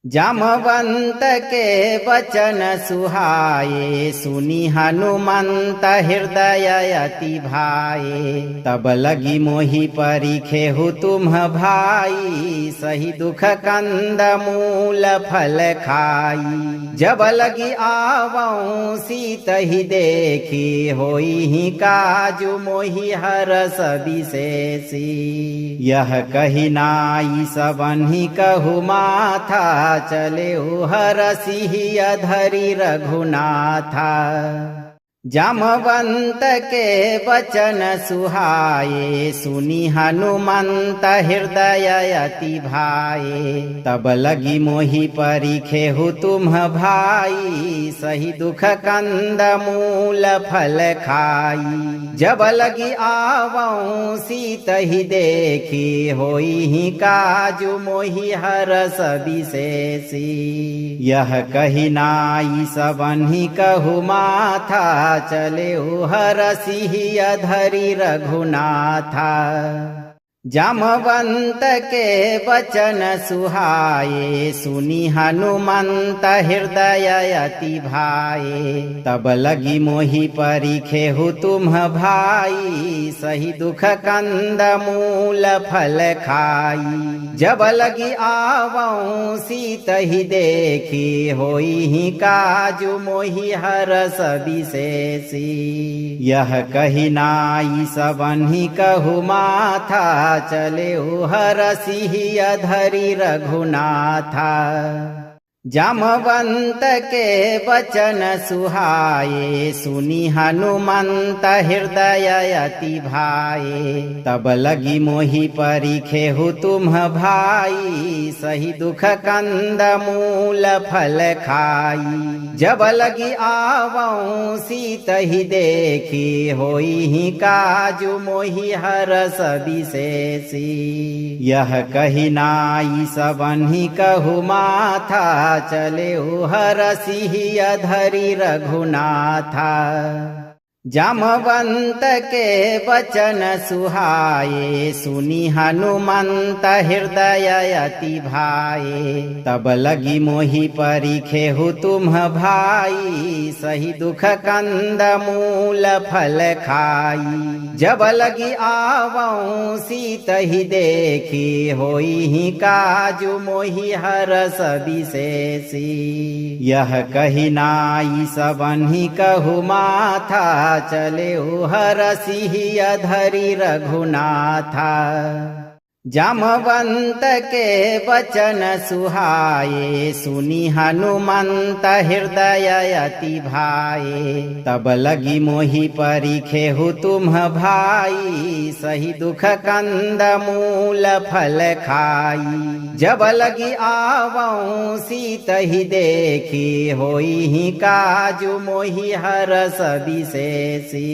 जामवंत के वचन सुहाए, सुनी हनुमंत हृदय अति भाए। तब लगी मोहि परीखे हु तुम भाई, सही दुख कंद मूल फल खाई। जब लगी आवऊं सीत ही देखी, होई ही काजु मोहि हरस विशेषी। यह कही नाई सबन्हि कहु माथा, चले हरसि अधरि रघुनाथा। जामवंत के वचन सुहाए, सुनी हनुमंत हृदय अति भाए। तब लगी मोहि परीखे हु तुम भाई, सही दुख कंद मूल फल खाई। जब लगी आवऊं सीत ही देखी, होई ही काजु मोहि हरस विशेषी। यह कही नाई सबन्हि कहु माथा, चले हरसि अधरि रघुनाथा। जामवंत के वचन सुहाए, सुनी हनुमंत हृदय अति भाए। तब लगी मोहि परीखे हु तुम भाई, सही दुख कंद मूल फल खाई। जब लगी आवऊं सीत ही देखी, होई ही काजु मोहि हरस विशेषी। यह कही नाई सबन्हि कहु माथा, चले हरसि अधरि रघुनाथा। जामवंत के वचन सुहाए, सुनी हनुमंत हृदय अति भाए। तब लगी मोहि परीखे हु तुम भाई, सही दुख कंद मूल फल खाई। जब लगी आवऊं सीत ही देखी, होई ही काजु मोहि हरस विशेषी। यह कही नाई सबन्हि कहु माथा, चले हरसि अधरि रघुनाथा। जामवंत के वचन सुहाए, सुनी हनुमंत हृदय अति भाए। तब लगी मोहि परीखे हु तुम भाई, सही दुख कंद मूल फल खाई। जब लगी आवऊं सीत ही देखी, होई ही काजु मोहि हरस विशेषी। यह कही नाई सबन्हि कहु माथा, चले हरसि अधरि रघुनाथा। जामवंत के वचन सुहाए, सुनी हनुमंत हृदय अति भाए। तब लगी मोहि परीखे हु तुम भाई, सही दुख कंद मूल फल खाई। जब लगी आवऊं सीत ही देखी, होई ही काजु मोहि हरस विशेषी।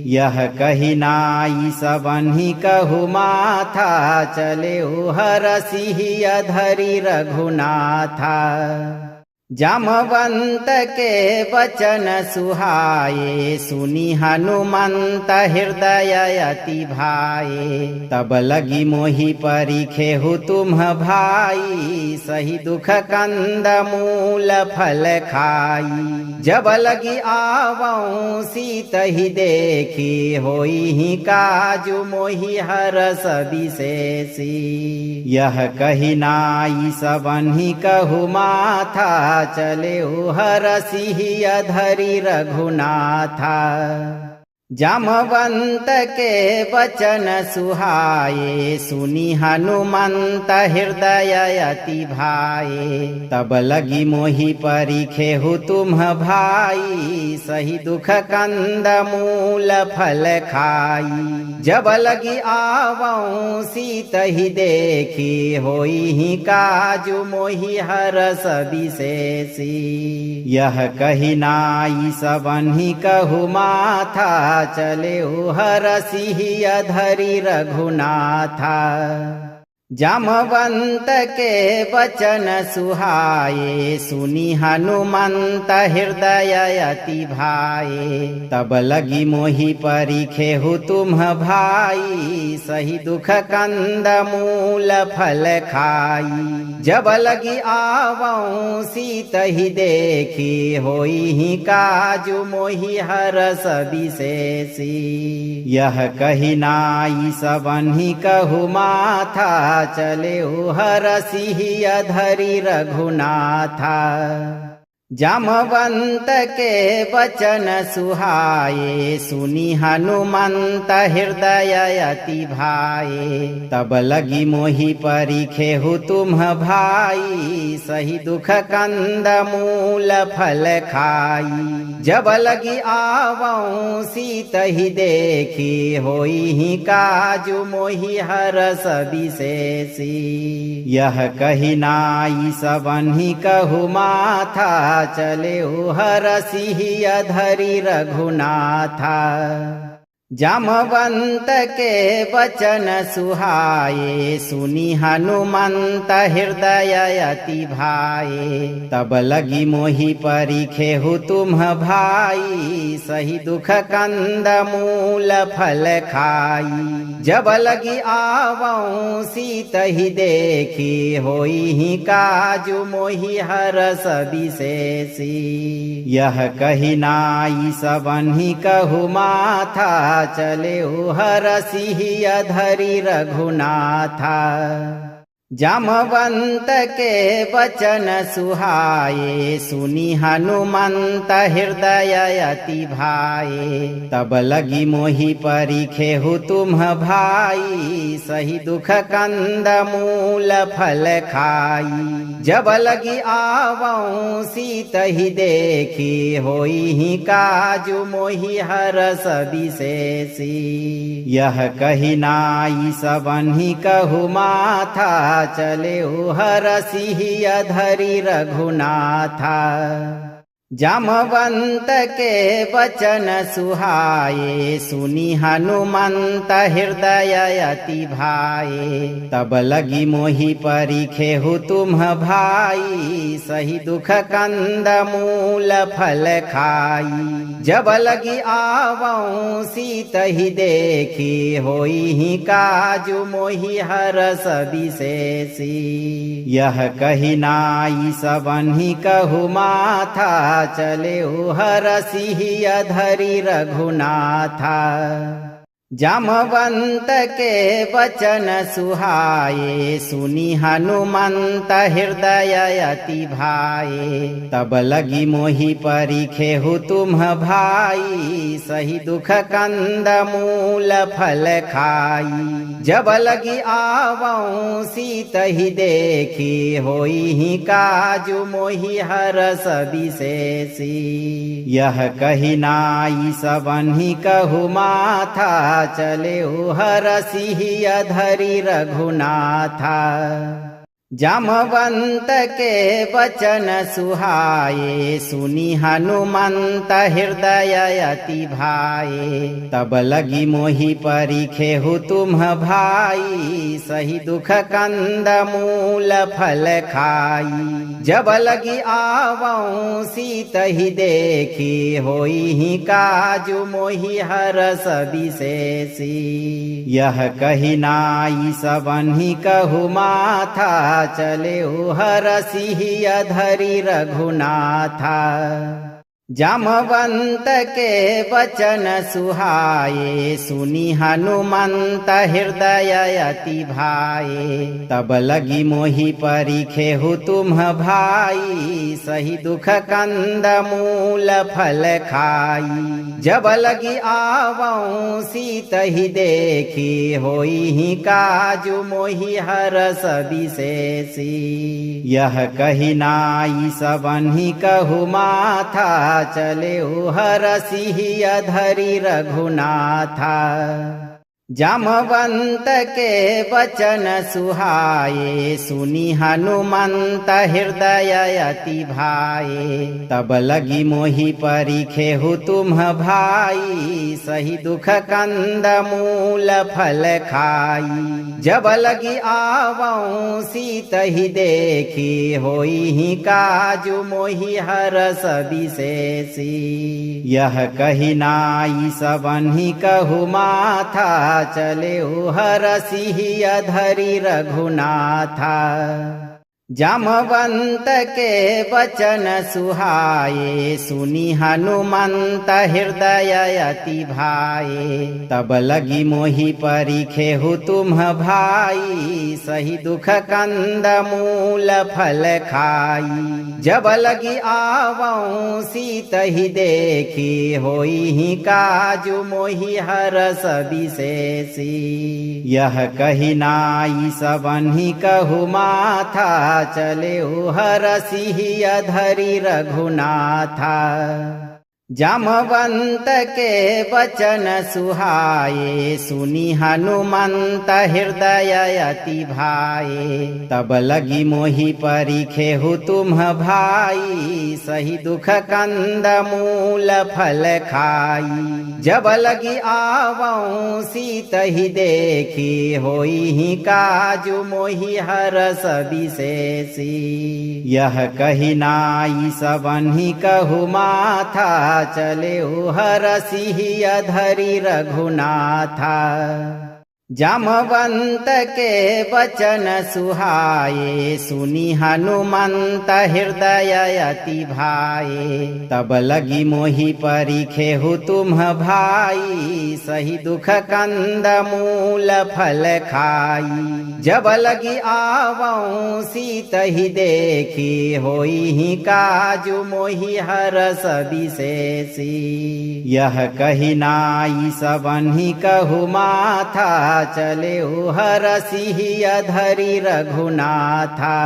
यह कही नाई सबन्हि कहु माथा, चले हरसि अधरि रघुनाथा। जामवंत के वचन सुहाए, सुनी हनुमंत हृदय अति भाए। तब लगी मोहि परीखे हु तुम भाई, सही दुख कंद मूल फल खाई। जब लगी आवऊं सीत ही देखी, होई ही काजु मोहि हरस विशेषी। यह कही नाई सबन्हि कहु माथा, चले हरसि अधरि रघुनाथा। जामवंत के वचन सुहाए, सुनी हनुमंत हृदय अति भाए। तब लगी मोहि परिखे हु तुम भाई, सही दुख कंद मूल फल खाई। जब लगी आवऊं सीत ही देखी, होई ही काजु मोहि हरस विशेषी। यह कही नाई सबन्हि कहु माथा, चले हरसि अधरि रघुनाथा। जामवंत के वचन सुहाए, सुनी हनुमंत हृदय अति भाए। तब लगी मोहि परिखे हु तुम भाई, सही दुख कंद मूल फल खाई। जब लगी आवऊं सीत ही देखी, होई ही काजु मोहि हरस विशेषी। यह कही नाई सबन्हि कहु माथा, चले हरसि अधरि रघुनाथा। जामवंत के वचन सुहाए, सुनी हनुमंत हृदय अति भाए। तब लगी मोहि परिखे हु तुम भाई, सही दुख कंद मूल फल खाई। जब लगी आवऊं सीत ही देखी, होई ही काजु मोहि हरस विशेषी। यह कही नाई सबन्हि कहु माथा, चले हरसि अधरि रघुनाथा। जामवंत के वचन सुहाए, सुनी हनुमंत हृदय अति भाए। तब लगी मोहि परिखे हु तुम भाई, सही दुख कंद मूल फल खाई। जब लगी आवऊं सीत ही देखी, होई ही काजु मोहि हरस विशेषी। यह कही नाई सबन्हि कहु माथा, चले हरसि अधरि रघुनाथा। जामवंत के वचन सुहाए, सुनी हनुमंत हृदय अति भाए। तब लगी मोहि परिखे हु तुम भाई, सही दुख कंद मूल फल खाई। जब लगी आवऊं सीत ही देखी, होई ही काजु मोहि हरस विशेषी। यह कही नाई सबन्हि कहु माथा, चले हरसि अधरि रघुनाथा। जामवंत के वचन सुहाए, सुनी हनुमंत हृदय अति भाए। तब लगी मोहि परिखे हु तुम भाई, सही दुख कंद मूल फल खाई। जब लगी आवऊं सीत ही देखी, होई ही काजु मोहि हरस विशेषी। यह कही नाई सबन्हि कहु माथा, चले हरसि अधरि रघुनाथा। जामवंत के वचन सुहाए, सुनी हनुमंत हृदय अति भाए। तब लगी मोहि परिखे हु तुम भाई, सही दुख कंद मूल फल खाई। जब लगी आवऊं सीत ही देखी, होई ही काजु मोहि हरस विशेषी। यह कही नाई सबन्हि कहु माथा, चले हरसि अधरि रघुनाथा। जामवंत के वचन सुहाए, सुनी हनुमंत हृदय अति भाए। तब लगी मोहि परिखे हु तुम भाई, सही दुख कंद मूल फल खाई। जब लगी आवऊं सीत ही देखी, होई ही काजु मोहि हरस विशेषी। यह कही नाई सबन्हि कहु माथा, चले हरसि अधरि रघुनाथा। जामवंत के वचन सुहाए, सुनी हनुमंत हृदय अति भाए। तब लगी मोहि परीखे हु तुम भाई, सही दुख कंद मूल फल खाई। जब लगी आवऊं सीत ही देखी, होई ही काजु मोहि हरस विशेषी। यह कही नाई सबन्हि कहु माथा, चले हरसि अधरि रघुनाथा। जामवंत के वचन सुहाए, सुनी हनुमंत हृदय अति भाए। तब लगी मोहि परीखे हु तुम भाई, सही दुख कंद मूल फल खाई। जब लगी आवऊं सीत ही देखी, होई ही काजु मोहि हरस विशेषी। यह कही नाई सबन्हि कहु माथा, चले हरसि अधरि रघुनाथा। जामवंत के वचन सुहाए, सुनी हनुमंत हृदय अति भाए। तब लगी मोहि परीखे हु तुम भाई, सही दुख कंद मूल फल खाई। जब लगी आवऊं सीत ही देखी, होई ही काजु मोहि हरस विशेषी। यह कही नाई सबन्हि कहु माथा, चले हरसि अधरि रघुनाथा। जामवंत के वचन सुहाए, सुनी हनुमंत हृदय अति भाए। तब लगी मोहि परीखे हु तुम भाई, सही दुख कंद मूल फल खाई। जब लगी आवऊं सीत ही देखी, होई ही काजु मोहि हरस विशेषी। यह कही नाई सबन्हि कहु माथा, चले हरसि अधरि रघुनाथा। जामवंत के वचन सुहाए, सुनी हनुमंत हृदय अति भाए। तब लगी मोहि परीखे हु तुम भाई, सही दुख कंद मूल फल खाई। जब लगी आवऊं सीत ही देखी, होई ही काजु मोहि हरस विशेषी। यह कही नाई सबन्हि कहु माथा, चले हरसि अधरि रघुनाथा।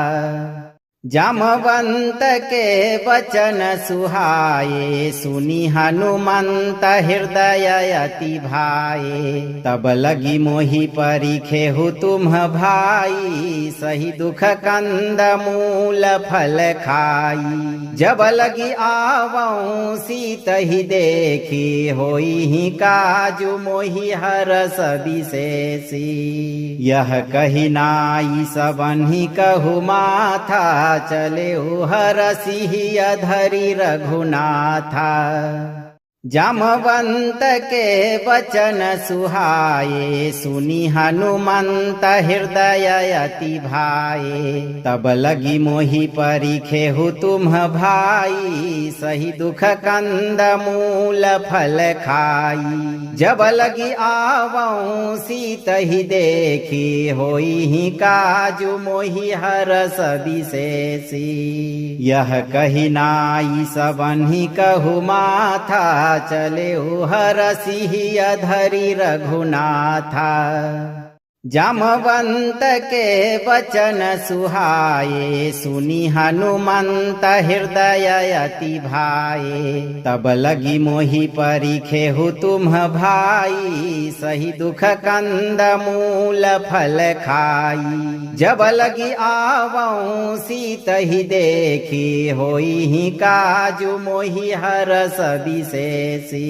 जामवंत के वचन सुहाए, सुनी हनुमंत हृदय अति भाए। तब लगी मोहि परीखे हु तुम भाई, सही दुख कंद मूल फल खाई। जब लगी आवऊं सीत ही देखी, होई ही काजु मोहि हरस विशेषी। यह कही नाई सबन्हि कहु माथा, चले हरसि अधरि रघुनाथा। जामवंत के वचन सुहाए, सुनी हनुमंत हृदय अति भाए। तब लगी मोहि परीखे हु तुम भाई, सही दुख कंद मूल फल खाई। जब लगी आवऊं सीत ही देखी, होई ही काजु मोहि हरस विशेषी। यह कही नाई सबन्हि कहु माथा, चले हरसि अधरि रघुनाथा। जामवंत के वचन सुहाए, सुनी हनुमंत हृदय अति भाए। तब लगी मोहि परीखे हु तुम भाई, सही दुख कंद मूल फल खाई। जब लगी आवऊं सीत ही देखी, होई ही काजु मोहि हरस विशेषी।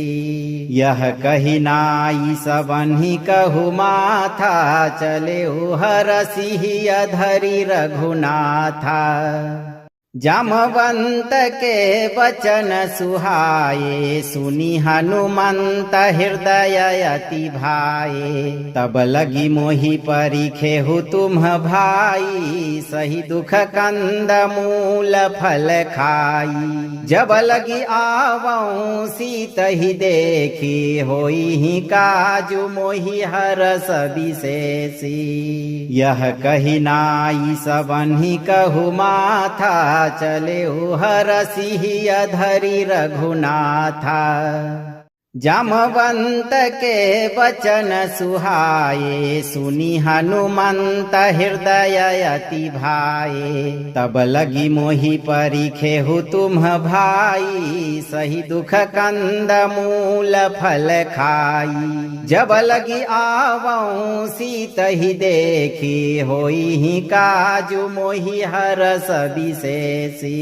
यह कही नाई सबन्हि कहु माथा, चले हरसि अधरि रघुनाथा। जामवंत के वचन सुहाए, सुनी हनुमंत हृदय अति भाए। तब लगी मोहि परिखे हु तुम भाई, सही दुख कंद मूल फल खाई। जब लगी आवऊं सीत ही देखी, होई ही काजु मोहि हरस विशेषी। यह कही नाई सबन्हि कहु माथा, चले हरसि अधरि रघुनाथा। जामवंत के वचन सुहाए, सुनी हनुमंत हृदय अति भाए। तब लगी मोहि परिखे हु तुम भाई, सही दुख कंद मूल फल खाई। जब लगी आवऊं सीत ही देखी, होई ही काजु मोहि हरस विशेषी।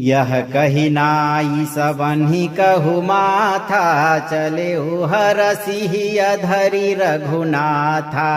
यह कही नाई सबन्हि कहु माथा, चले हरसि अधरि रघुनाथा।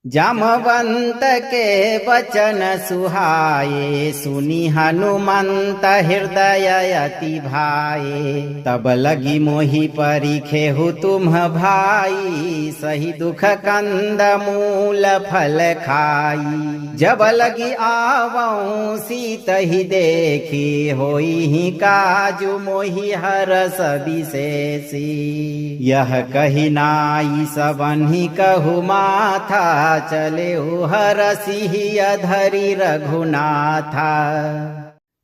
जामवंत के वचन सुहाए, सुनी हनुमंत हृदय अति भाए। तब लगी मोहि परिखे हु तुम भाई, सही दुख कंद मूल फल खाई। जब लगी आवऊं सीत ही देखी, होई ही काजु मोहि हरस विशेषी। यह कही नाई सबन्हि कहु माथा, चले हरसि अधरि रघुनाथा।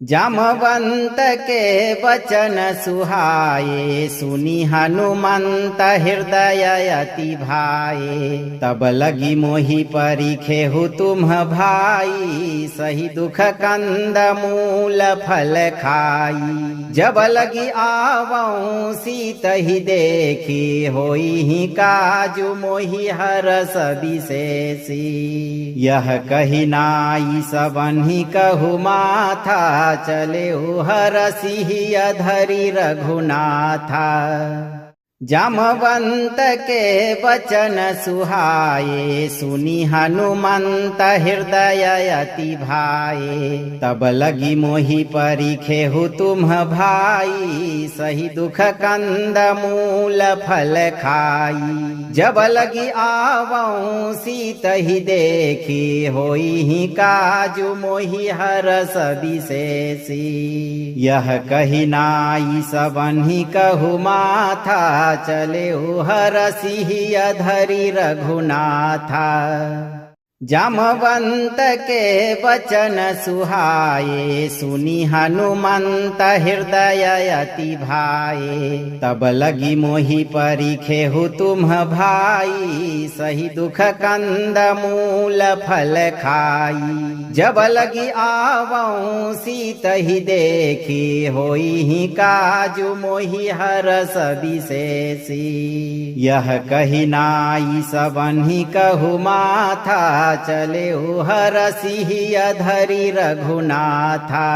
जामवंत के वचन सुहाए, सुनी हनुमंत हृदय अति भाए। तब लगी मोहि परिखे हु तुम भाई, सही दुख कंद मूल फल खाई। जब लगी आवऊं सीत ही देखी, होई ही काजु मोहि हरस विशेषी। यह कही नाई सबन्हि कहु माथा, चले हरसि अधरि रघुनाथा। जामवंत के वचन सुहाए, सुनी हनुमंत हृदय अति भाए। तब लगी मोहि परिखे हु तुम भाई, सही दुख कंद मूल फल खाई। जब लगी आवऊं सीत ही देखी, होई ही काजु मोहि हरस विशेषी। यह कही नाई सबन्हि कहु माथा, चले हरसि अधरि रघुनाथा। जामवंत के वचन सुहाए, सुनी हनुमंत हृदय अति भाए। तब लगी मोहि परिखे हु तुम भाई, सही दुख कंद मूल फल खाई। जब लगी आवऊं सीत ही देखी, होई ही काजु मोहि हरस विशेषी। यह कही नाई सबन्हि कहु माथा, चले हरसि अधरि रघुनाथा।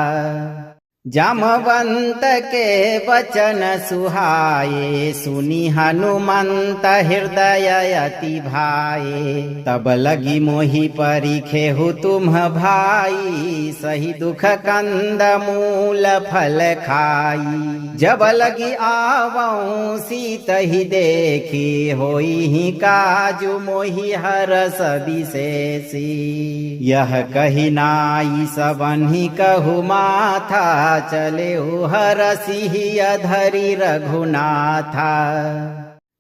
जामवंत के वचन सुहाए, सुनी हनुमंत हृदय अति भाए। तब लगी मोहि परिखे हु तुम भाई, सही दुख कंद मूल फल खाई। जब लगी आवऊं सीत ही देखी, होई ही काजु मोहि हरस विशेषी। यह कही नाई सबन्हि कहु माथा, चले हरसि अधरि रघुनाथा।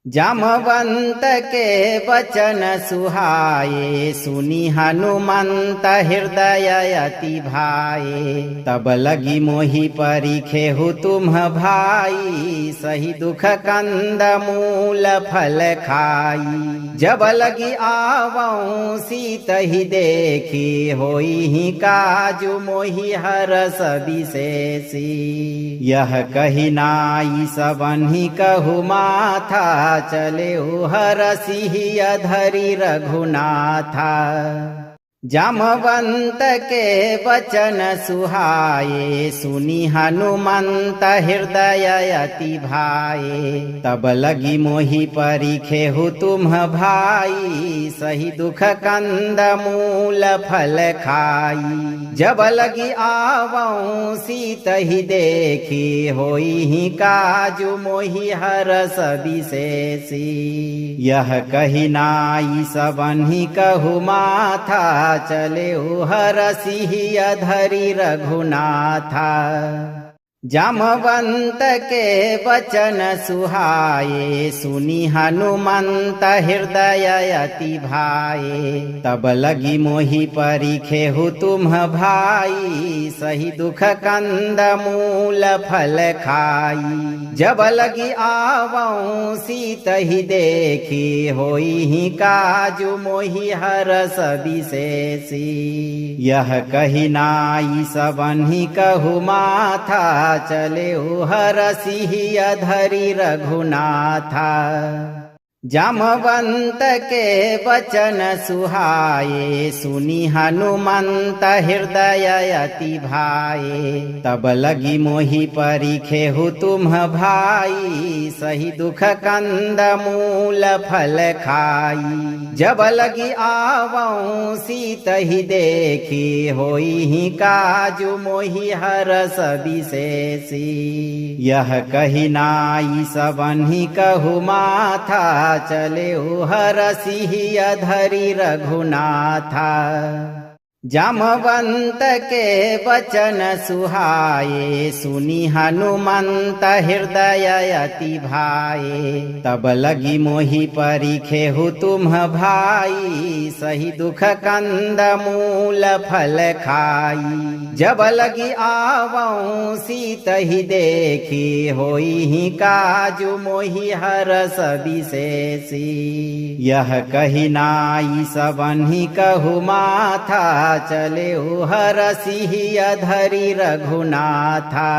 जामवंत के वचन सुहाए, सुनी हनुमंत हृदय अति भाए। तब लगी मोहि परिखे हु तुम भाई, सही दुख कंद मूल फल खाई। जब लगी आवऊं सीत ही देखी, होई ही काजु मोहि हरस विशेषी। यह कही नाई सबन्हि कहु माथा, चले हरसि अधरि रघुनाथा। जामवंत के वचन सुहाए, सुनी हनुमंत हृदय अति भाए। तब लगी मोहि परीखे हु तुम भाई, सही दुख कंद मूल फल खाई। जब लगी आवऊं सीत ही देखी, होई ही काजु मोहि हरस विशेषी। यह कही नाई सबन्हि कहु माथा, चले हरसि अधरि रघुनाथा। जामवंत के वचन सुहाए, सुनी हनुमंत हृदय अति भाए। तब लगी मोहि परीखे हु तुम भाई, सही दुख कंद मूल फल खाई। जब लगी आवऊं सीत ही देखी, होई ही काजु मोहि हरस विशेषी। यह कही नाई सबन्हि कहु माथा, चले हरसि अधरि रघुनाथा। जामवंत के वचन सुहाए, सुनी हनुमंत हृदय अति भाए। तब लगी मोहि परीखे हु तुम भाई, सही दुख कंद मूल फल खाई। जब लगी आवऊं सीत ही देखी, होई ही काजु मोहि हरस विशेषी। यह कही नाई सबन्हि कहु माथा, चले हरसि अधरि रघुनाथा। जामवंत के वचन सुहाए, सुनी हनुमंत हृदय अति भाए। तब लगी मोहि परीखे हु तुम भाई, सही दुख कंद मूल फल खाई। जब लगी आवऊं सीत ही देखी, होई ही काजु मोहि हरस विशेषी। यह कही नाई सबन्हि कहु माथा, चले हरसि अधरि रघुनाथा।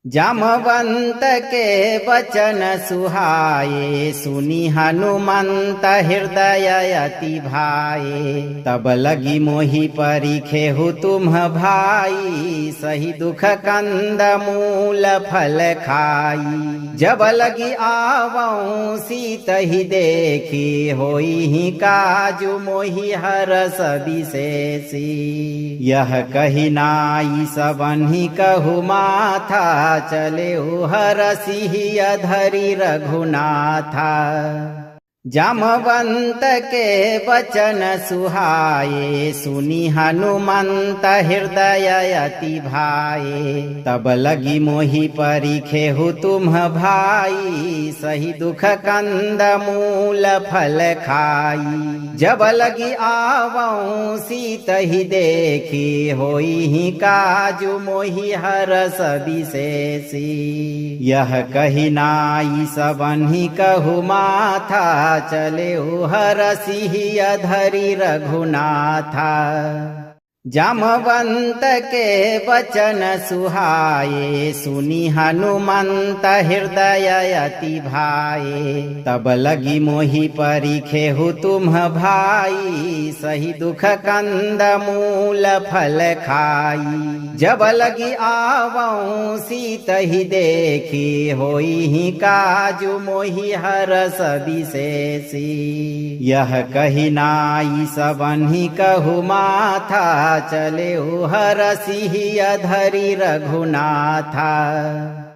जामवंत के वचन सुहाए, सुनी हनुमंत हृदय अति भाए। तब लगी मोहि परीखे हु तुम भाई, सही दुख कंद मूल फल खाई। जब लगी आवऊं सीत ही देखी, होई ही काजु मोहि हरस विशेषी। यह कही नाई सबन्हि कहु माथा, चले हरसि अधरि रघुनाथा। जामवंत के वचन सुहाए, सुनी हनुमंत हृदय अति भाए। तब लगी मोहि परीखे हु तुम भाई, सही दुख कंद मूल फल खाई। जब लगी आवऊं सीत ही देखी, होई ही काजु मोहि हरस विशेषी। यह कही नाई सबन्हि कहु माथा, चले हरसि अधरि रघुनाथा। जामवंत के वचन सुहाए, सुनी हनुमंत हृदय अति भाए। तब लगी मोहि परीखे हु तुम भाई, सही दुख कंद मूल फल खाई। जब लगी आवऊं सीत ही देखी, होई ही काजु मोहि हरस विशेषी। यह कही नाई सबन्हि कहु माथा, चले हरसि अधरि रघुनाथा।